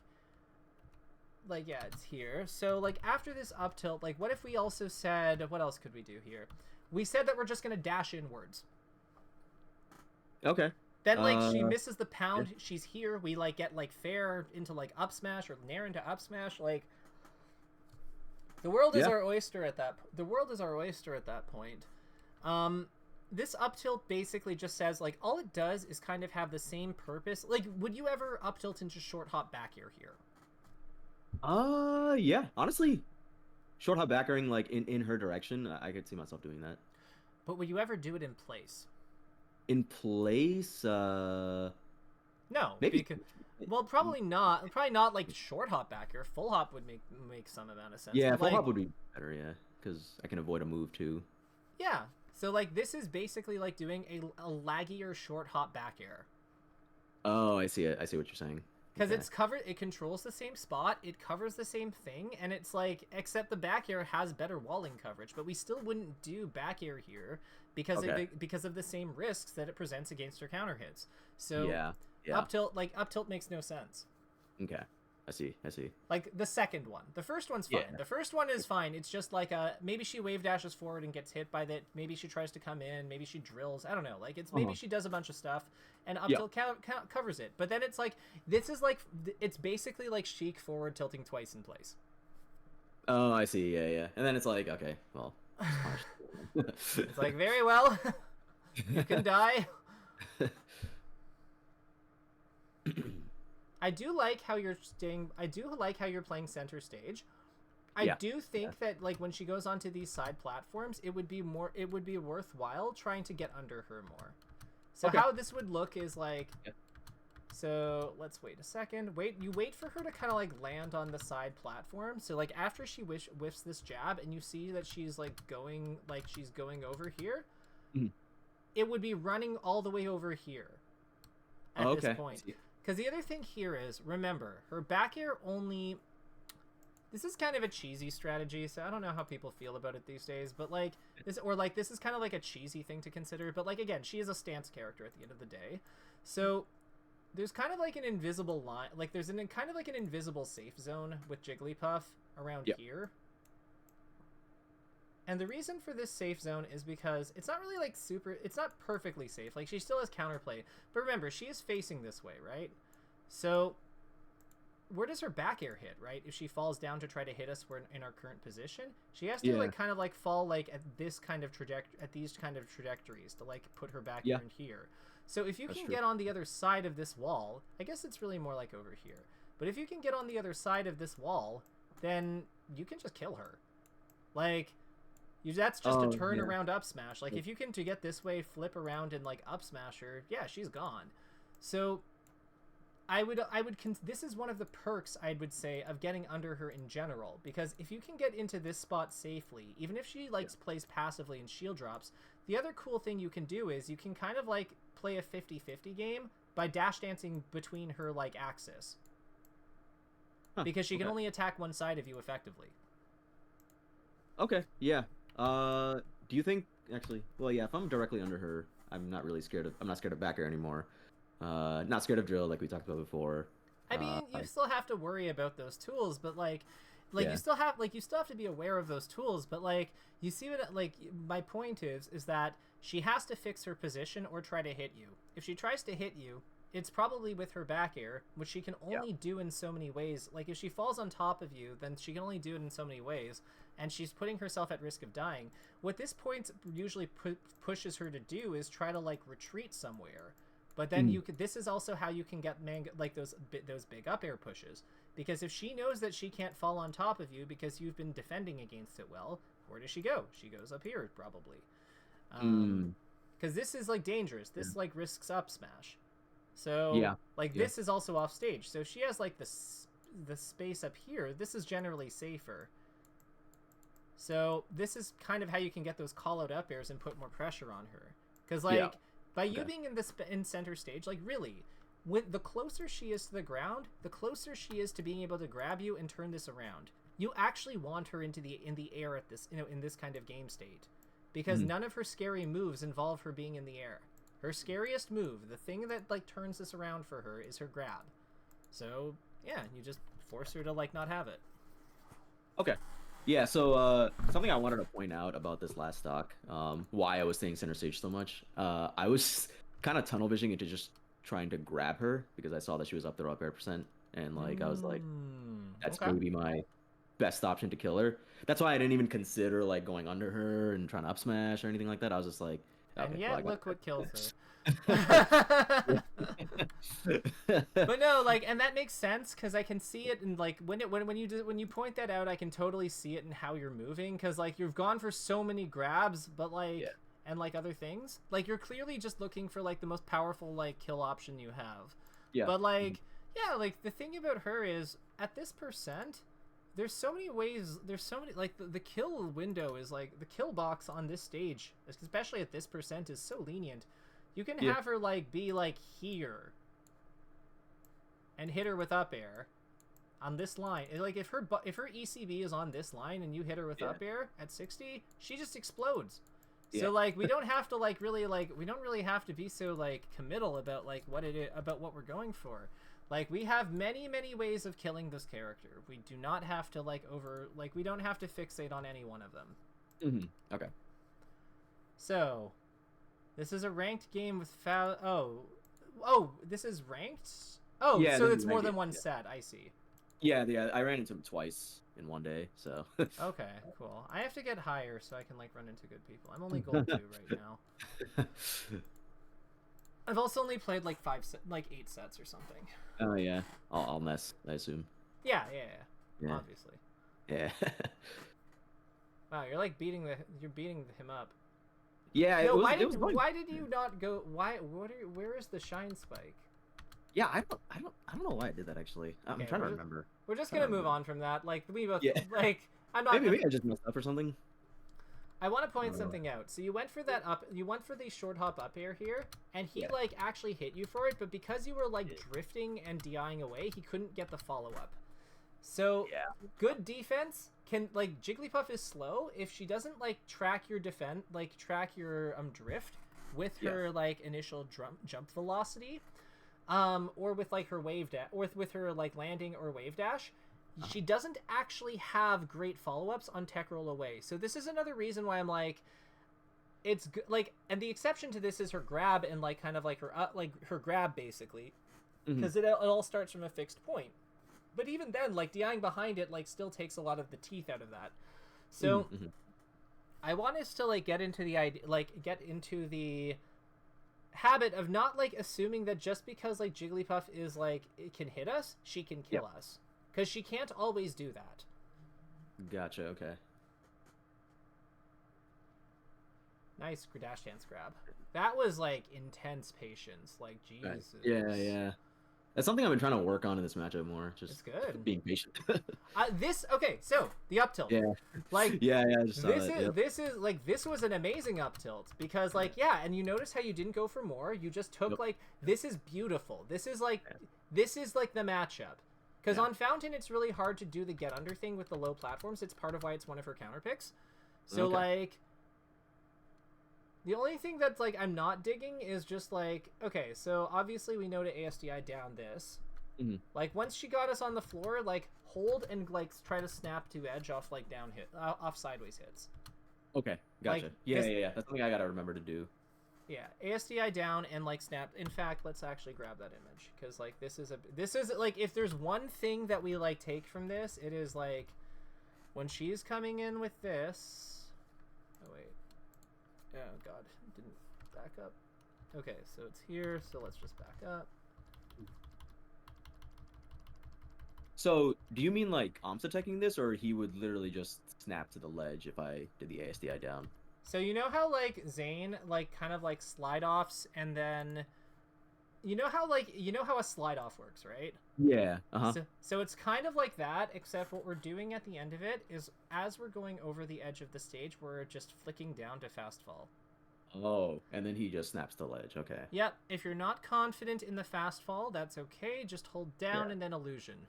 Speaker 2: yeah, it's here. So like after this up tilt, like what if we also said, what else could we do here? We said that we're just gonna dash inwards.
Speaker 1: Okay.
Speaker 2: Then like she misses the pound.
Speaker 1: Yeah.
Speaker 2: She's here. We like get like fair into like up smash or nair into up smash. Like the world is our oyster at that. The world is our oyster at that point. This up tilt basically just says like all it does is kind of have the same purpose. Like, would you ever up tilt into short hop back air here?
Speaker 1: Yeah. Honestly, short hop back airing like in her direction, I could see myself doing that.
Speaker 2: But would you ever do it in place?
Speaker 1: In place,
Speaker 2: no,
Speaker 1: maybe.
Speaker 2: Because, well, probably not. Probably not like short hop back air. Full hop would make some amount of sense.
Speaker 1: Yeah,
Speaker 2: but,
Speaker 1: full
Speaker 2: like,
Speaker 1: hop would be better. Yeah, because I can avoid a move too.
Speaker 2: Yeah. So like this is basically like doing a laggier short hop back air.
Speaker 1: Oh, I see it. I see what you're saying.
Speaker 2: Because it's covered, it controls the same spot, it covers the same thing, and it's like, except the back air has better walling coverage, but we still wouldn't do back air here because because of the same risks that it presents against her counter hits. So
Speaker 1: yeah.
Speaker 2: up tilt makes no sense.
Speaker 1: Okay. I see.
Speaker 2: Like the second one. The first one's fine.
Speaker 1: Yeah.
Speaker 2: The first one is fine. It's just like maybe she wave dashes forward and gets hit by that. Maybe she tries to come in. Maybe she drills. I don't know. Like it's maybe she does a bunch of stuff and up tilt covers it. But then it's like this is like it's basically like Sheik forward tilting twice in place.
Speaker 1: Oh, I see. Yeah. And then it's like, okay, well.
Speaker 2: It's like, very well. You can die. I do like how you're playing center stage. I do think that like when she goes onto these side platforms, it would be worthwhile trying to get under her more. So how this would look is like so let's wait a second. You wait for her to kind of like land on the side platform. So like after she whiffs this jab and you see that she's going over here, it would be running all the way over here at this point. Because the other thing here is, remember, her back air only... This is kind of a cheesy strategy, so I don't know how people feel about it these days, but like, this is kind of like a cheesy thing to consider, but like, again, she is a stance character at the end of the day. So, there's kind of like an invisible line, like there's kind of like an invisible safe zone with Jigglypuff around here. And the reason for this safe zone is because it's not really like it's not perfectly safe. Like she still has counterplay, but remember she is facing this way, right? So where does her back air hit, right? If she falls down to try to hit us in our current position, she has to like kind of like fall like at these kind of trajectories to like put her back air in here. So if you can get on the other side of this wall, I guess it's really more like over here. But if you can get on the other side of this wall, then you can just kill her. Like that's just a turn around up smash. Like if you can to get this way, flip around and like up smash her, yeah, she's gone. So this is one of the perks I would say of getting under her in general, because if you can get into this spot safely, even if she plays passively and shield drops, the other cool thing you can do is you can kind of like play a 50-50 game by dash dancing between her like axis. Because she can only attack one side of you effectively.
Speaker 1: Okay, yeah. Do you think actually? Well, yeah. If I'm directly under her, I'm not scared of back air anymore. Not scared of drill like we talked about before.
Speaker 2: I mean, you still have to worry about those tools, but you still have to be aware of those tools. But like, you see what my point is that she has to fix her position or try to hit you. If she tries to hit you, it's probably with her back air, which she can only do in so many ways. Like if she falls on top of you, then she can only do it in so many ways, and she's putting herself at risk of dying. What this point usually pushes her to do is try to like retreat somewhere. But then this is also how you can get those big up air pushes, because if she knows that she can't fall on top of you because you've been defending against it well, where does she go? She goes up here probably, because this is like dangerous. This like risks up smash. So
Speaker 1: Yeah.
Speaker 2: like
Speaker 1: Yeah.
Speaker 2: this is also off stage. So if she has like the space up here, this is generally safer. So this is kind of how you can get those call out up airs and put more pressure on her. Because
Speaker 1: Yeah.
Speaker 2: like by you
Speaker 1: Okay.
Speaker 2: being in center stage, like really, when the closer she is to the ground, the closer she is to being able to grab you and turn this around. You actually want her in the air at this in this kind of game state, because
Speaker 1: Mhm.
Speaker 2: none of her scary moves involve her being in the air. Her scariest move, the thing that like turns this around for her, is her grab. So yeah, you just force her to like not have it.
Speaker 1: Okay. Yeah, so something I wanted to point out about this last stock, why I was saying center stage so much, I was kind of tunnel visioning into just trying to grab her because I saw that she was up there up air percent, and like I was like, that's
Speaker 2: Okay.
Speaker 1: maybe my best option to kill her. That's why I didn't even consider like going under her and trying to up smash or anything like that. I was just like,
Speaker 2: And
Speaker 1: okay, well I
Speaker 2: yet,
Speaker 1: got
Speaker 2: look what kills her.
Speaker 1: it.
Speaker 2: But no, like, and that makes sense because I can see it, and like when you point that out, I can totally see it in how you're moving, because like you've gone for so many grabs, but like
Speaker 1: Yeah.
Speaker 2: and like other things, like you're clearly just looking for like the most powerful like kill option you have.
Speaker 1: Yeah.
Speaker 2: But
Speaker 1: Mhm.
Speaker 2: like yeah, like the thing about her is at this percent, there's so many ways. There's so many like the kill window is like the kill box on this stage, especially at this percent, is so lenient. You can
Speaker 1: Yeah.
Speaker 2: have her like be like here and hit her with up air on this line. Like if her ECB is on this line and you hit her with
Speaker 1: Yeah.
Speaker 2: up air at 60, she just explodes.
Speaker 1: Yeah.
Speaker 2: So like we don't have to like really like we don't really have to be so like committal about like what it is, about what we're going for. Like we have many ways of killing this character. We do not have to like we don't have to fixate on any one of them.
Speaker 1: Okay.
Speaker 2: So this is a ranked game with foul. Oh, this is ranked. Oh,
Speaker 1: Yeah,
Speaker 2: so
Speaker 1: this
Speaker 2: it's
Speaker 1: is
Speaker 2: more
Speaker 1: right.
Speaker 2: than one
Speaker 1: Yeah.
Speaker 2: set. I see.
Speaker 1: Yeah, I ran into him twice in one day, so.
Speaker 2: Okay, cool. I have to get higher so I can like run into good people. I'm only gold 2 right now. I've also only played like 8 sets or something.
Speaker 1: Oh yeah, I'll mess, I assume.
Speaker 2: Yeah.
Speaker 1: Yeah.
Speaker 2: Obviously.
Speaker 1: Yeah.
Speaker 2: Wow, you're like beating him up.
Speaker 1: Yeah,
Speaker 2: No,
Speaker 1: it was going.
Speaker 2: why did you not go? Where is the shine spike?
Speaker 1: Yeah, I don't know why I did that actually. I'm
Speaker 2: Okay,
Speaker 1: trying to remember.
Speaker 2: We're just
Speaker 1: Trying
Speaker 2: gonna
Speaker 1: to
Speaker 2: move
Speaker 1: remember.
Speaker 2: on from that. Like we both
Speaker 1: Yeah.
Speaker 2: like I'm not.
Speaker 1: Maybe I just messed up or something.
Speaker 2: I want to point
Speaker 1: Uh,
Speaker 2: something out. So you went for that up. You went for the short hop up air here, and he
Speaker 1: Yeah.
Speaker 2: like actually hit you for it. But because you were like
Speaker 1: Yeah.
Speaker 2: drifting and DIing away, he couldn't get the follow up. So
Speaker 1: Yeah.
Speaker 2: good defense can like Jigglypuff is slow if she doesn't like track your track your drift with her like initial jump velocity, or with like her wave dash, or with her like landing or wave dash. She doesn't actually have great follow-ups on tech roll away. So this is another reason why I'm like, it's good. Like, and the exception to this is her grab and like kind of like her grab basically, because it all starts from a fixed point. But even then, like DIing behind it like still takes a lot of the teeth out of that. So I want us to like get into the habit of not like assuming that just because like Jigglypuff is like it can hit us, she can kill us. Because she can't always do that.
Speaker 1: Gotcha. Okay.
Speaker 2: Nice dash dance grab. That was like intense patience. Like Jesus.
Speaker 1: Yeah. That's something I've been trying to work on in this matchup more. Just
Speaker 2: It's good.
Speaker 1: being patient.
Speaker 2: Okay. So the up tilt.
Speaker 1: Yeah.
Speaker 2: Like
Speaker 1: yeah. I just saw
Speaker 2: this
Speaker 1: that.
Speaker 2: is
Speaker 1: Yep.
Speaker 2: this was an amazing up tilt because like and you notice how you didn't go for more. You just took like this is beautiful. This is like the matchup. Because on Fountain, it's really hard to do the get under thing with the low platforms. It's part of why it's one of her counter picks. So like, the only thing that's like I'm not digging is just like, okay, so obviously we know to ASDI down this. Like once she got us on the floor, like hold and like try to snap to edge off like down hit off sideways hits.
Speaker 1: Okay, gotcha.
Speaker 2: Like,
Speaker 1: Yeah. That's something I gotta remember to do.
Speaker 2: Yeah, ASDI down and like snap. In fact, let's actually grab that image because like this is like if there's one thing that we like take from this, it is like when she's coming in with this. Oh wait. Oh god, it didn't back up. Okay, so it's here. So let's just back up.
Speaker 1: So, do you mean like Amsa teching this, or he would literally just snap to the ledge if I did the ASDI down?
Speaker 2: So you know how like Zane like kind of like slide offs and then you know how a slide off works, right?
Speaker 1: Yeah. Uh-huh.
Speaker 2: So it's kind of like that, except what we're doing at the end of it is as we're going over the edge of the stage, we're just flicking down to fast fall.
Speaker 1: Oh, and then he just snaps the ledge. Okay.
Speaker 2: Yep, if you're not confident in the fast fall, that's okay. Just hold down
Speaker 1: Yeah.
Speaker 2: and then illusion.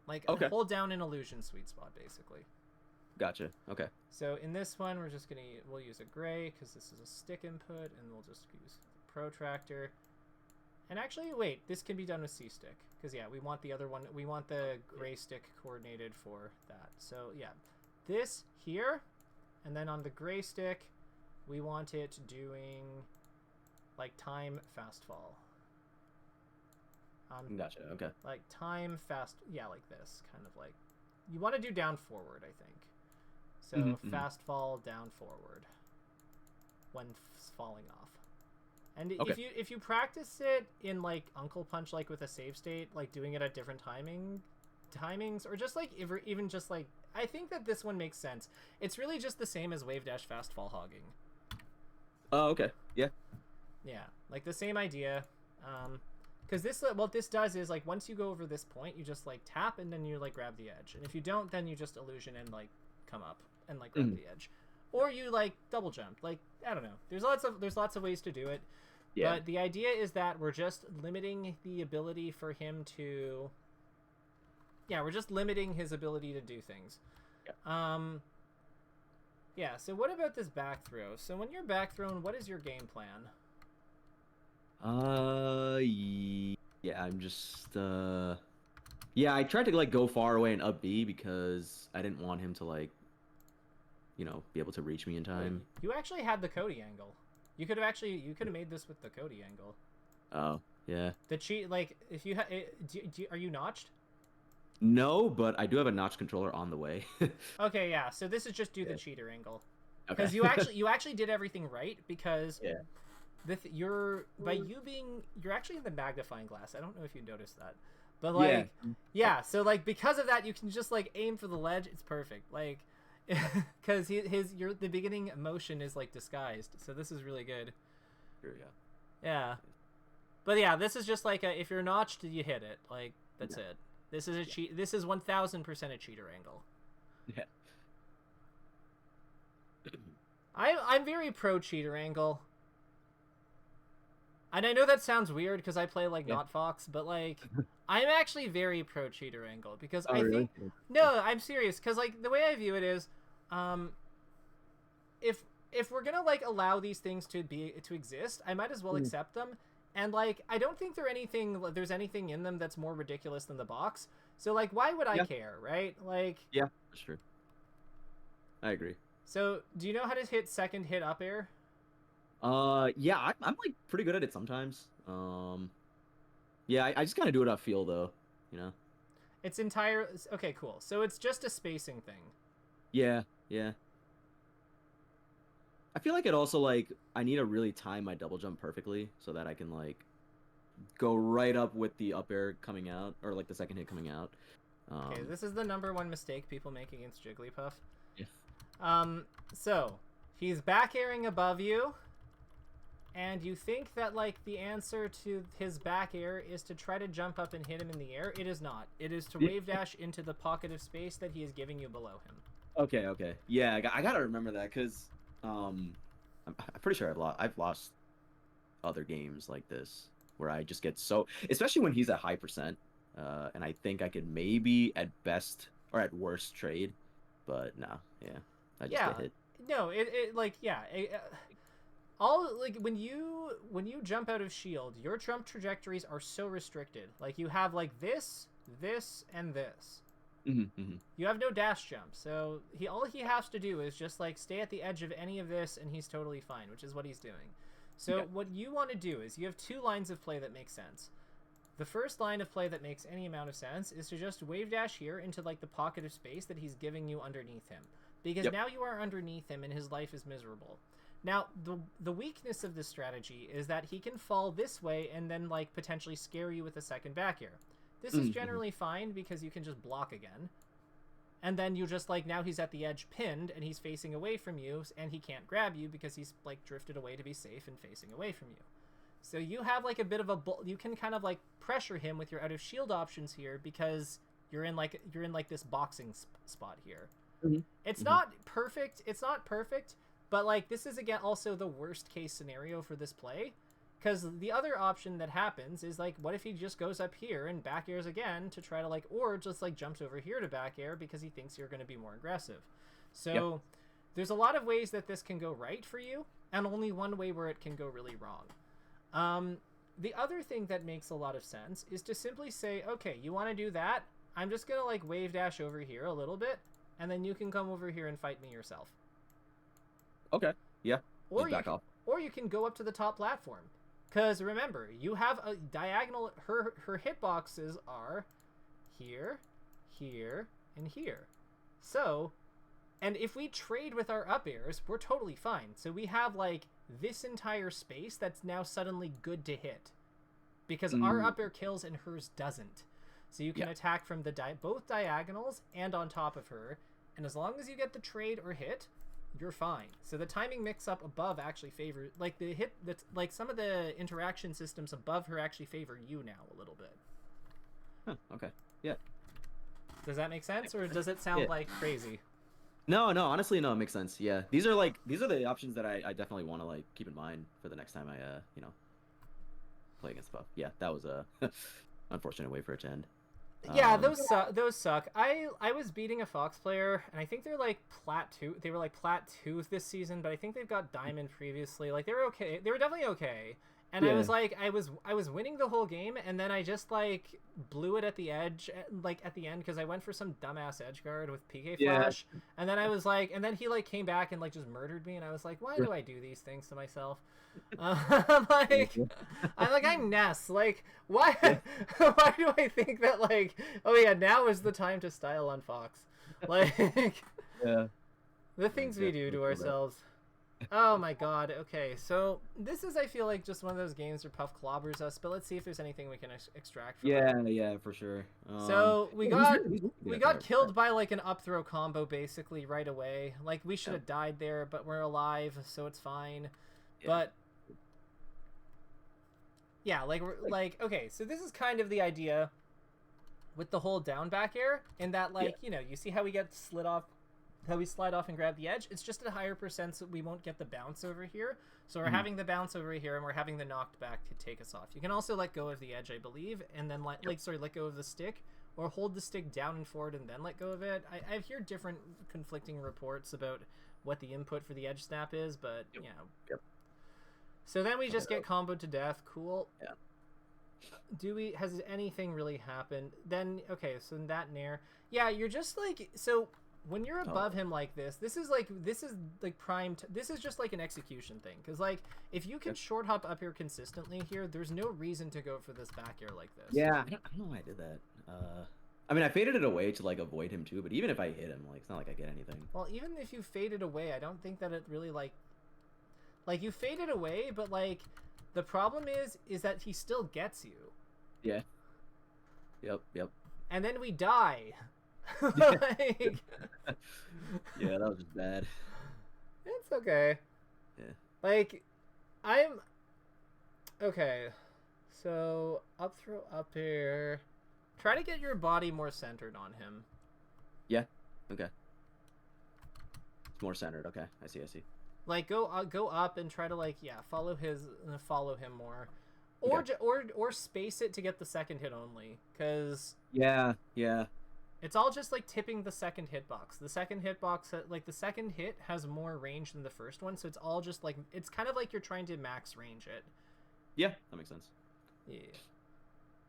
Speaker 2: Like,
Speaker 1: Okay.
Speaker 2: hold down in illusion sweet spot, basically.
Speaker 1: Gotcha. Okay.
Speaker 2: So in this one, we'll use a gray, because this is a stick input, and we'll just use the protractor. And actually, wait, this can be done with C-stick, because yeah, we want the other one, we want the gray stick coordinated for that. So yeah, this here, and then on the gray stick, we want it doing like time fast fall.
Speaker 1: Gotcha. Okay.
Speaker 2: Like time fast, yeah, like this, kind of like, you want to do down forward, I think. So fast fall, down forward, when falling off. And
Speaker 1: Okay.
Speaker 2: if you practice it in like Uncle Punch, like with a save state, like doing it at different timings, or just like even just like, I think that this one makes sense. It's really just the same as wave dash fast fall hogging.
Speaker 1: Oh, okay. Yeah.
Speaker 2: Yeah, like the same idea. Because this, what this does is like once you go over this point, you just like tap and then you like grab the edge, and if you don't, then you just illusion and like come up and like grab the edge, or you like double jump. Like, I don't know. There's lots of ways to do it.
Speaker 1: Yeah.
Speaker 2: But the idea is that we're just limiting the ability for him to. Yeah, we're just limiting his ability to do things.
Speaker 1: Yeah.
Speaker 2: Yeah. So what about this back throw? So when you're back thrown, what is your game plan?
Speaker 1: Yeah, I'm just yeah, I tried to like go far away and up B because I didn't want him to like, be able to reach me in time.
Speaker 2: You actually had the Cody angle. You could have made this with the Cody angle.
Speaker 1: Oh, yeah.
Speaker 2: The cheat, like, if you are you notched?
Speaker 1: No, but I do have a notch controller on the way.
Speaker 2: Okay, yeah. So this is just the cheater angle.
Speaker 1: Okay.
Speaker 2: Because you actually did everything right, because you're actually in the magnifying glass. I don't know if you noticed that, but like yeah. So like because of that, you can just like aim for the ledge. It's perfect. Like because the beginning motion is like disguised. So this is really good.
Speaker 1: Here we go.
Speaker 2: Yeah. But yeah, this is just like if you're notched, you hit it. Like that's it. This is a cheat. This is 1000% a cheater angle.
Speaker 1: Yeah.
Speaker 2: I'm very pro cheater angle. And I know that sounds weird because I play like not Fox, but like I'm actually very pro cheater angle because I think no, I'm serious because like the way I view it is, if we're gonna like allow these things to exist, I might as well accept them. And like I don't think there's anything in them that's more ridiculous than the box. So like why would I care, right? Like
Speaker 1: yeah, that's true. I agree.
Speaker 2: So do you know how to hit second hit up air?
Speaker 1: Yeah, I'm like pretty good at it sometimes. Yeah, I just kind of do it off feel though,
Speaker 2: It's okay, cool. So it's just a spacing thing.
Speaker 1: Yeah. I feel like it also like I need to really time my double jump perfectly so that I can like go right up with the up air coming out or like the second hit coming out.
Speaker 2: Okay, this is the #1 mistake people make against Jigglypuff.
Speaker 1: Yeah.
Speaker 2: So he's back airing above you. And you think that, like, the answer to his back air is to try to jump up and hit him in the air. It is not. It is to wave dash into the pocket of space that he is giving you below him.
Speaker 1: Okay. Yeah, I gotta remember that because I'm pretty sure I've lost other games like this where I just get so, especially when he's at high percent, and I think I could maybe at best or at worst trade, but no, I just get hit.
Speaker 2: No, all like when you jump out of shield, your jump trajectories are so restricted. Like you have like this, and this. You have no dash jump, so all he has to do is just like stay at the edge of any of this, and he's totally fine, which is what he's doing. So what you want to do is you have two lines of play that make sense. The first line of play that makes any amount of sense is to just wave dash here into like the pocket of space that he's giving you underneath him, because now you are underneath him and his life is miserable. Now, the weakness of this strategy is that he can fall this way and then, like, potentially scare you with a second back air. This is generally fine because you can just block again. And then you just, like, now he's at the edge pinned and he's facing away from you and he can't grab you because he's, like, drifted away to be safe and facing away from you. So you have like a bit of a you can kind of like pressure him with your out of shield options here because you're in like this boxing spot here.
Speaker 1: Mm-hmm.
Speaker 2: It's
Speaker 1: Mm-hmm.
Speaker 2: not perfect. It's not perfect, but like this is again also the worst case scenario for this play. Because the other option that happens is like, what if he just goes up here and back airs again to try to like, or just like jumps over here to back air because he thinks you're going to be more aggressive. So
Speaker 1: Yep.
Speaker 2: there's a lot of ways that this can go right for you, and only one way where it can go really wrong. The other thing that makes a lot of sense is to simply say, okay, you want to do that? I'm just going to like wave dash over here a little bit, and then you can come over here and fight me yourself.
Speaker 1: Okay. Yeah.
Speaker 2: Or
Speaker 1: Just back off.
Speaker 2: or you can go up to the top platform. Because remember, you have a diagonal. Her hitboxes are here, here, and here. So, and if we trade with our up airs, we're totally fine. So we have like this entire space that's now suddenly good to hit, because our up air kills and hers doesn't. So you can attack from the both diagonals and on top of her, and as long as you get the trade or hit, you're fine. So the timing mix up above actually favors, like the hit that's like some of the interaction systems above her actually favor you now a little bit.
Speaker 1: Huh, okay. Yeah.
Speaker 2: Does that make sense, or does it sound like crazy?
Speaker 1: No, honestly, no, it makes sense. Yeah. These are the options that I definitely want to like keep in mind for the next time I play against Puff. Yeah, that was a unfortunate way for it to end.
Speaker 2: Yeah, those suck. I was beating a Fox player, and I think they're like plat 2. They were like plat 2 this season, but I think they've got diamond previously. Like they were okay. They were definitely okay. And I was like, I was winning the whole game, and then I just like blew it at the edge, like at the end, because I went for some dumbass edge guard with PK flash, and then I was like, and then he like came back and like just murdered me, and I was like, why do I do these things to myself? I'm Ness. Like, why? Why do I think that like, oh yeah, now is the time to style on Fox? Like, the things we do to ourselves. Oh my god. Okay, so this is, I feel like, just one of those games where Puff clobbers us, but let's see if there's anything we can extract from it.
Speaker 1: Yeah, for sure.
Speaker 2: So we got killed by like an up throw combo basically right away. Like we should have died there, but we're alive, so it's fine. But yeah, like we're like, okay, so this is kind of the idea with the whole down back air, in that like, you know, you see how we get slid off, how we slide off and grab the edge. It's just at a higher percent, so we won't get the bounce over here. So we're having the bounce over here, and we're having the knocked back to take us off. You can also let go of the edge, I believe, and then let go of the stick, or hold the stick down and forward and then let go of it. I hear different conflicting reports about what the input for the edge snap is, but you know. So then we just get comboed to death. Cool. Yeah. Has anything really happened? Then okay, so in that nair, yeah, you're just like, so when you're above him like this is prime. This is just like an execution thing, because like if you can short hop up here consistently here, there's no reason to go for this back air like this.
Speaker 1: Yeah, I don't know why I did that. I mean, I faded it away to like avoid him too, but even if I hit him, like it's not like I get anything.
Speaker 2: Well, even if you fade it away, I don't think that it really like you fade it away, but like the problem is that he still gets you.
Speaker 1: Yeah. Yep.
Speaker 2: And then we die. Like,
Speaker 1: yeah, that was just bad.
Speaker 2: It's okay.
Speaker 1: Yeah.
Speaker 2: Like, I'm okay. So up throw up here. Try to get your body more centered on him.
Speaker 1: Yeah. Okay. It's more centered. Okay. I see.
Speaker 2: Like go up and try to like follow him more, or or space it to get the second hit only, because
Speaker 1: yeah.
Speaker 2: It's all just like tipping the second hitbox. The second hitbox, like the second hit has more range than the first one, so it's all just like, it's kind of like you're trying to max range it.
Speaker 1: Yeah, that makes sense.
Speaker 2: Yeah.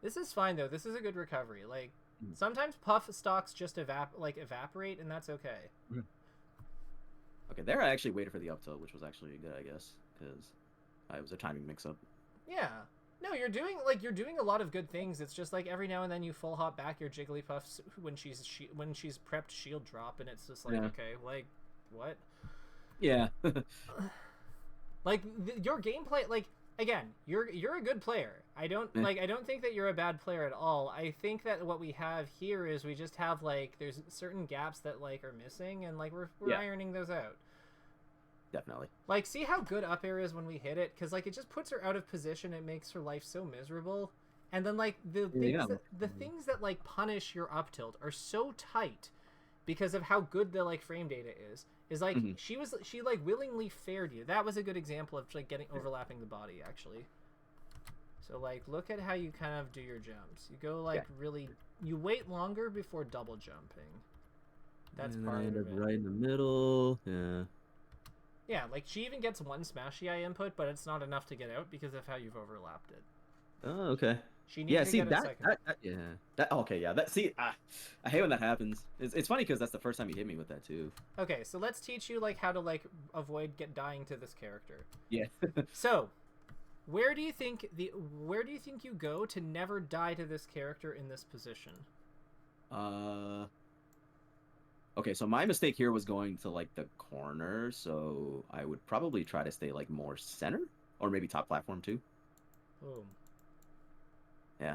Speaker 2: This is fine though. This is a good recovery. Like sometimes Puff stocks just evaporate, and that's okay.
Speaker 1: Okay, there I actually waited for the up tilt, which was actually good, I guess, because it was a timing mix-up.
Speaker 2: Yeah. No, you're doing a lot of good things. It's just like every now and then you full hop back your Jigglypuff when she's prepped shield drop, and it's just like, okay, like what?
Speaker 1: Yeah.
Speaker 2: Like your gameplay, like again, you're a good player. I don't think that you're a bad player at all. I think that what we have here is we just have like, there's certain gaps that like are missing, and like we're ironing those out.
Speaker 1: definitely.
Speaker 2: Like, see how good up air is when we hit it? Because, like, it just puts her out of position. It makes her life so miserable. And then, like,
Speaker 1: Yeah,
Speaker 2: the things that, like, punish your up tilt are so tight because of how good the, like, frame data is like,
Speaker 1: hmm
Speaker 2: she, like, willingly fared you. That was a good example of, like, getting overlapping the body, actually. So, like, look at how you kind of do your jumps. You go,
Speaker 1: Yeah.
Speaker 2: like, really... You wait longer before double jumping. That's
Speaker 1: And then I
Speaker 2: part
Speaker 1: end
Speaker 2: of
Speaker 1: up
Speaker 2: it.
Speaker 1: right in the middle. Yeah.
Speaker 2: Yeah, like, she even gets one smashy eye input, but it's not enough to get out because of how you've overlapped it.
Speaker 1: Oh, okay.
Speaker 2: She
Speaker 1: Yeah,
Speaker 2: needed to
Speaker 1: see
Speaker 2: get it second.
Speaker 1: yeah. That okay, yeah. That see I hate when that happens. It's funny because that's the first time you hit me with that too.
Speaker 2: Okay, so let's teach you, like, how to, like, avoid dying to this character.
Speaker 1: Yeah.
Speaker 2: So, where do you think you go to never die to this character in this position?
Speaker 1: uh okay, so my mistake here was going to like the corner, so I would probably try to stay like more center or maybe top platform too.
Speaker 2: Boom.
Speaker 1: Yeah.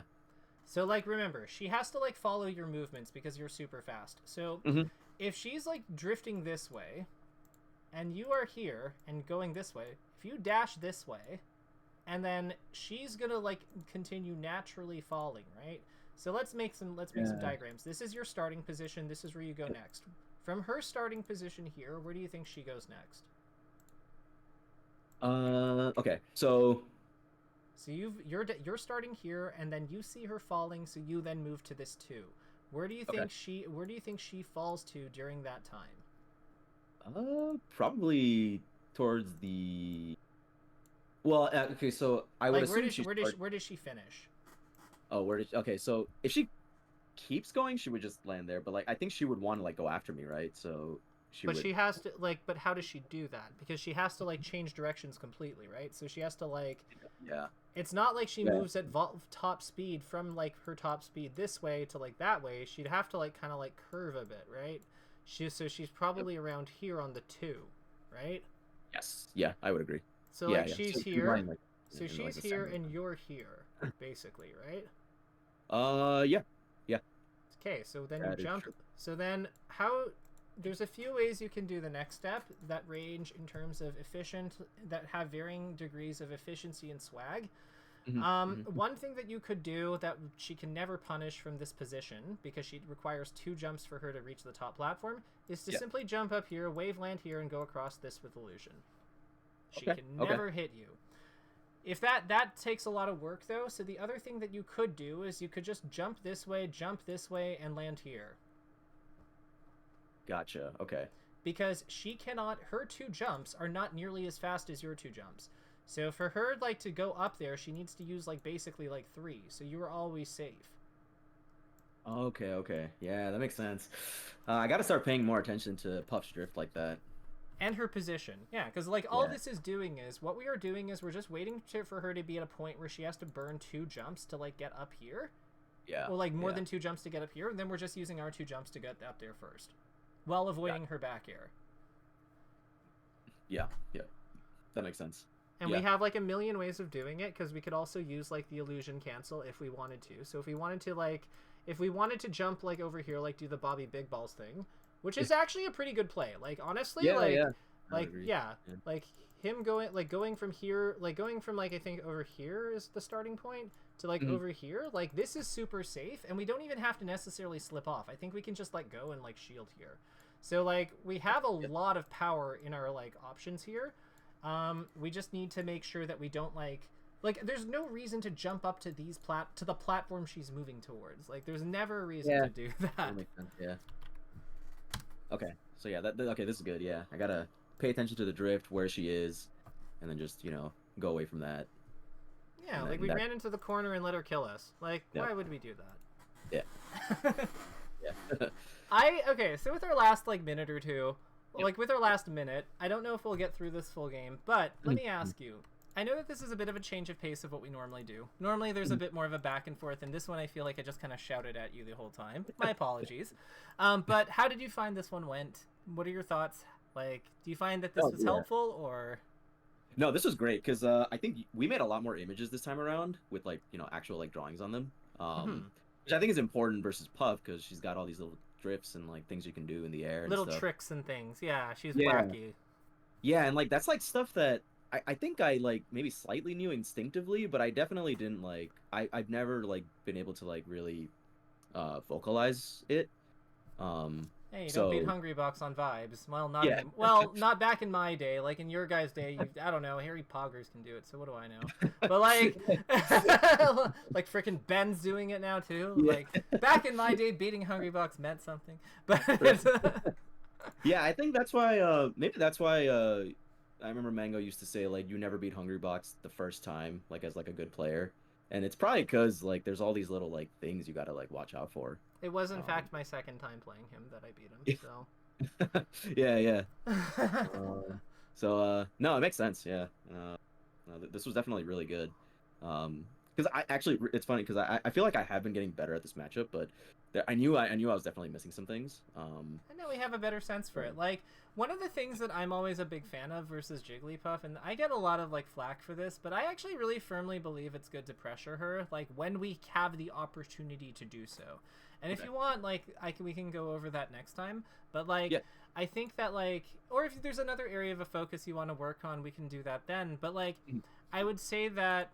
Speaker 2: So, like, remember, she has to, like, follow your movements because you're super fast. So,
Speaker 1: hmm
Speaker 2: if she's, like, drifting this way, and you are here and going this way, if you dash this way, and then she's gonna, like, continue naturally falling, right? So let's make some
Speaker 1: Yeah.
Speaker 2: diagrams. This is your starting position. This is where you go next. From her starting position here, where do you think she goes next?
Speaker 1: Okay. So
Speaker 2: So you're starting here, and then you see her falling. So you then move to this two. Where do you
Speaker 1: okay.
Speaker 2: think she falls to during that time?
Speaker 1: Probably towards the well, okay, so I would
Speaker 2: Like,
Speaker 1: assume she start.
Speaker 2: where does she finish?
Speaker 1: Oh, okay, so if she keeps going, she would just land there, but like I think she would want to like go after me, right? So she
Speaker 2: But
Speaker 1: would
Speaker 2: she has to, like, but how does she do that? Because she has to, like, change directions completely, right? So she has to, like,
Speaker 1: yeah.
Speaker 2: it's not like she
Speaker 1: Yeah.
Speaker 2: moves at top speed from, like, her top speed this way to, like, that way. She'd have to, like, kind of, like, curve a bit, right? So she's
Speaker 1: Yep.
Speaker 2: probably around here on the two, right?
Speaker 1: Yes. Yeah, I would agree.
Speaker 2: So,
Speaker 1: Yeah,
Speaker 2: like,
Speaker 1: yeah.
Speaker 2: she's
Speaker 1: So she's
Speaker 2: here.
Speaker 1: running like
Speaker 2: So
Speaker 1: in like
Speaker 2: she's
Speaker 1: the
Speaker 2: here
Speaker 1: center.
Speaker 2: and you're here, basically, right?
Speaker 1: Yeah. Yeah.
Speaker 2: Okay, so then you
Speaker 1: That is
Speaker 2: jump.
Speaker 1: true.
Speaker 2: So then how... There's a few ways you can do the next step that range in terms of that have varying degrees of efficiency and swag.
Speaker 1: Hmm
Speaker 2: One thing that you could do that she can never punish from this position, because she requires 2 jumps for her to reach the top platform, is to
Speaker 1: Yeah.
Speaker 2: simply jump up here, wave land here, and go across this with illusion. She
Speaker 1: Okay.
Speaker 2: can
Speaker 1: Okay.
Speaker 2: never hit you. If that takes a lot of work, though, so the other thing that you could do is you could just jump this way, and land here.
Speaker 1: Gotcha. Okay.
Speaker 2: Because her 2 jumps are not nearly as fast as your 2 jumps. So for her, like, to go up there, she needs to use, like, basically, like, 3. So you are always safe.
Speaker 1: Okay. Okay. Yeah, that makes sense. I got to start paying more attention to Puff's drift like that.
Speaker 2: And her position. Yeah, because, like, all
Speaker 1: Yeah.
Speaker 2: this is doing is, what we are doing is we're just waiting for her to be at a point where she has to burn 2 jumps to, like, get up here.
Speaker 1: Yeah.
Speaker 2: Or, like, more
Speaker 1: Yeah.
Speaker 2: than 2 jumps to get up here. And then we're just using our 2 jumps to get up there first. While avoiding her back air.
Speaker 1: Yeah. Yeah. That makes sense.
Speaker 2: And
Speaker 1: Yeah.
Speaker 2: we have, like, a million ways of doing it, because we could also use, like, the illusion cancel if we wanted to. So if we wanted to jump, like, over here, like, do the Bobby Big Balls thing, which is actually a pretty good play. Like, honestly,
Speaker 1: Yeah.
Speaker 2: like,
Speaker 1: Yeah. I would agree.
Speaker 2: yeah,
Speaker 1: Yeah.
Speaker 2: like, going from here, like, I think over here is the starting point, to, like,
Speaker 1: Mhm.
Speaker 2: over here, like, this is super safe, and we don't even have to necessarily slip off. I think we can just, like, go and, like, shield here. So, like, we have a lot of power in our, like, options here. We just need to make sure that we don't, like, there's no reason to jump up to to the platform she's moving towards. Like, there's never a reason
Speaker 1: Yeah.
Speaker 2: to do that.
Speaker 1: That makes sense. Yeah. Okay. So yeah, okay, this is good. Yeah. I gotta pay attention to the drift, where she is, and then just, go away from that.
Speaker 2: Yeah,
Speaker 1: And
Speaker 2: like,
Speaker 1: then
Speaker 2: we
Speaker 1: that,
Speaker 2: ran into the corner and let her kill us. Like,
Speaker 1: yeah.
Speaker 2: why would we do that?
Speaker 1: Yeah. Yeah.
Speaker 2: Okay, so with our last, like, minute or two, like, with our last minute, I don't know if we'll get through this full game, but let me ask you. I know that this is a bit of a change of pace of what we normally do. Normally there's a bit more of a back and forth, and this one I feel like I just kind of shouted at you the whole time. My apologies. But how did you find this one went? What are your thoughts? Like, do you find that this
Speaker 1: Oh,
Speaker 2: was
Speaker 1: yeah.
Speaker 2: helpful, or...
Speaker 1: No, this was great because I think we made a lot more images this time around with like actual like drawings on them,
Speaker 2: Mhm.
Speaker 1: which I think is important versus Puff because she's got all these little drifts and like things you can do in the air and
Speaker 2: Little
Speaker 1: stuff.
Speaker 2: tricks and things. Yeah, she's
Speaker 1: Yeah,
Speaker 2: wacky.
Speaker 1: Yeah, and like that's like stuff that I think I like maybe slightly knew instinctively, but I definitely didn't like I've never like been able to like really vocalize it. Um
Speaker 2: Hey, you don't beat
Speaker 1: so
Speaker 2: Hungry Box on vibes. Well, not
Speaker 1: yeah.
Speaker 2: any. Well, not back in my day. Like in your guys' day, I don't know. Harry Poggers can do it, so what do I know? But like, like freaking Ben's doing it now too.
Speaker 1: Yeah.
Speaker 2: Like back in my day, beating Hungry Box meant something. But
Speaker 1: Right. Yeah, I think that's why maybe that's why I remember Mango used to say like you never beat Hungry Box the first time like as like a good player. And it's probably because like there's all these little like things you gotta like watch out for.
Speaker 2: it was in
Speaker 1: Um
Speaker 2: fact my second time playing him that I beat him. So.
Speaker 1: yeah, yeah. So no, it makes sense, yeah. This was definitely really good. Because I actually it's funny because I feel like I have been getting better at this matchup, but I knew I was definitely missing some things.
Speaker 2: And now we have a better sense for it. Like, one of the things that I'm always a big fan of versus Jigglypuff, and I get a lot of like flack for this, but I actually really firmly believe it's good to pressure her, like when we have the opportunity to do so. And if you want, like, we can go over that next time. But like,
Speaker 1: Yeah.
Speaker 2: I think that like, or if there's another area of a focus you want to work on, we can do that then. But like, I would say that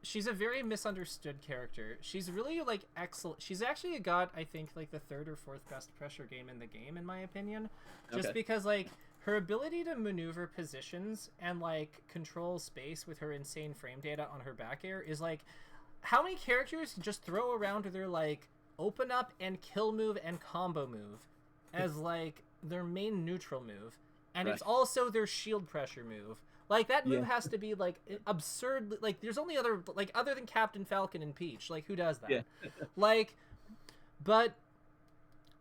Speaker 2: she's a very misunderstood character. She's really like excellent. She's actually got, I think, like the third or fourth best pressure game in the game, in my opinion. Just
Speaker 1: Okay.
Speaker 2: because like her ability to maneuver positions and like control space with her insane frame data on her back air is like, how many characters just throw around their like open up and kill move and combo move as like their main neutral move, and it's
Speaker 1: Right.
Speaker 2: also their shield pressure move. Like that move
Speaker 1: Yeah.
Speaker 2: has to be like absurd. Like there's only other like other than Captain Falcon and Peach. Like who does
Speaker 1: Yeah.
Speaker 2: that? Like, but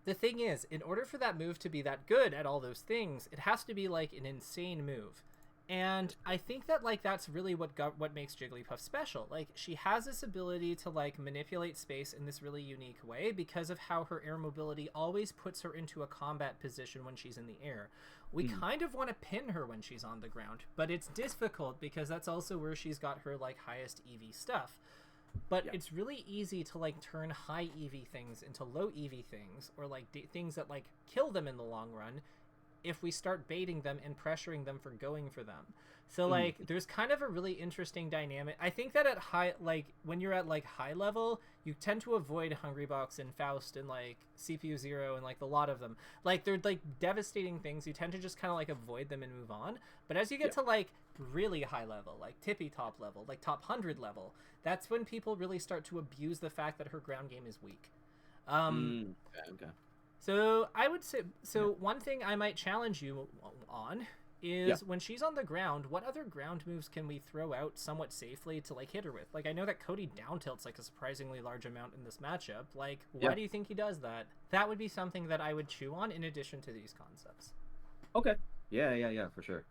Speaker 2: the thing is, in order for that move to be that good at all those things, it has to be like an insane move. And I think that like that's really what makes Jigglypuff special. Like she has this ability to like manipulate space in this really unique way because of how her air mobility always puts her into a combat position when she's in the air. We
Speaker 1: Mhm.
Speaker 2: kind of want to pin her when she's on the ground, but it's difficult because that's also where she's got her like highest EV stuff. But
Speaker 1: Yeah.
Speaker 2: it's really easy to like turn high EV things into low EV things, or like things that like kill them in the long run if we start baiting them and pressuring them for going for them. So like there's kind of a really interesting dynamic. I think that at high, like when you're at like high level, you tend to avoid Hungry Box and Faust and like CPU Zero and like the lot of them. Like they're like devastating things. You tend to just kind of like avoid them and move on. But as you get
Speaker 1: Yeah.
Speaker 2: to like really high level, like tippy top level, like top 100 level, that's when people really start to abuse the fact that her ground game is weak.
Speaker 1: Okay. Okay.
Speaker 2: So I would say,
Speaker 1: Yeah.
Speaker 2: one thing I might challenge you on
Speaker 1: Yeah.
Speaker 2: is when she's on the ground, what other ground moves can we throw out somewhat safely to like hit her with? Like I know that Cody down tilts like a surprisingly large amount in this matchup. Like why
Speaker 1: Yeah.
Speaker 2: do you think he does that? That would be something that I would chew on in addition to these concepts.
Speaker 1: Okay. Yeah. Yeah. Yeah. For sure.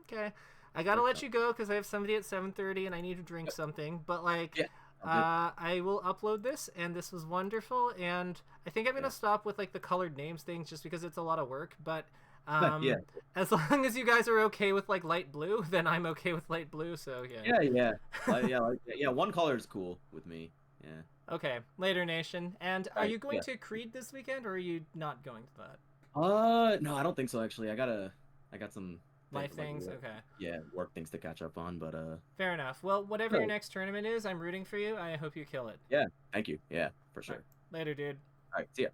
Speaker 2: Okay, I gotta
Speaker 1: Makes
Speaker 2: let
Speaker 1: sense.
Speaker 2: you go because I have somebody at 7:30 and I need to drink
Speaker 1: Yep.
Speaker 2: something. But like,
Speaker 1: Yeah. All good.
Speaker 2: I will upload this, and this was wonderful. And I think I'm gonna
Speaker 1: Yeah.
Speaker 2: stop with like the colored names things just because it's a lot of work. But
Speaker 1: Yeah.
Speaker 2: as long as you guys are okay with like light blue, then I'm okay with light blue. So yeah.
Speaker 1: Yeah. Yeah. Yeah. One color is cool with me. Yeah.
Speaker 2: Okay, later, nation. And
Speaker 1: All
Speaker 2: are
Speaker 1: right.
Speaker 2: you going
Speaker 1: Yeah.
Speaker 2: to Creed this weekend, or are you not going to that?
Speaker 1: No, I don't think so actually. I got some
Speaker 2: Life
Speaker 1: like
Speaker 2: things.
Speaker 1: work,
Speaker 2: Okay.
Speaker 1: yeah, work things to catch up on, but
Speaker 2: Fair enough. Well, whatever your
Speaker 1: no.
Speaker 2: next tournament is, I'm rooting for you. I hope you kill it.
Speaker 1: Yeah, thank you. Yeah, for
Speaker 2: All right.
Speaker 1: sure.
Speaker 2: Later, dude.
Speaker 1: All right, see ya.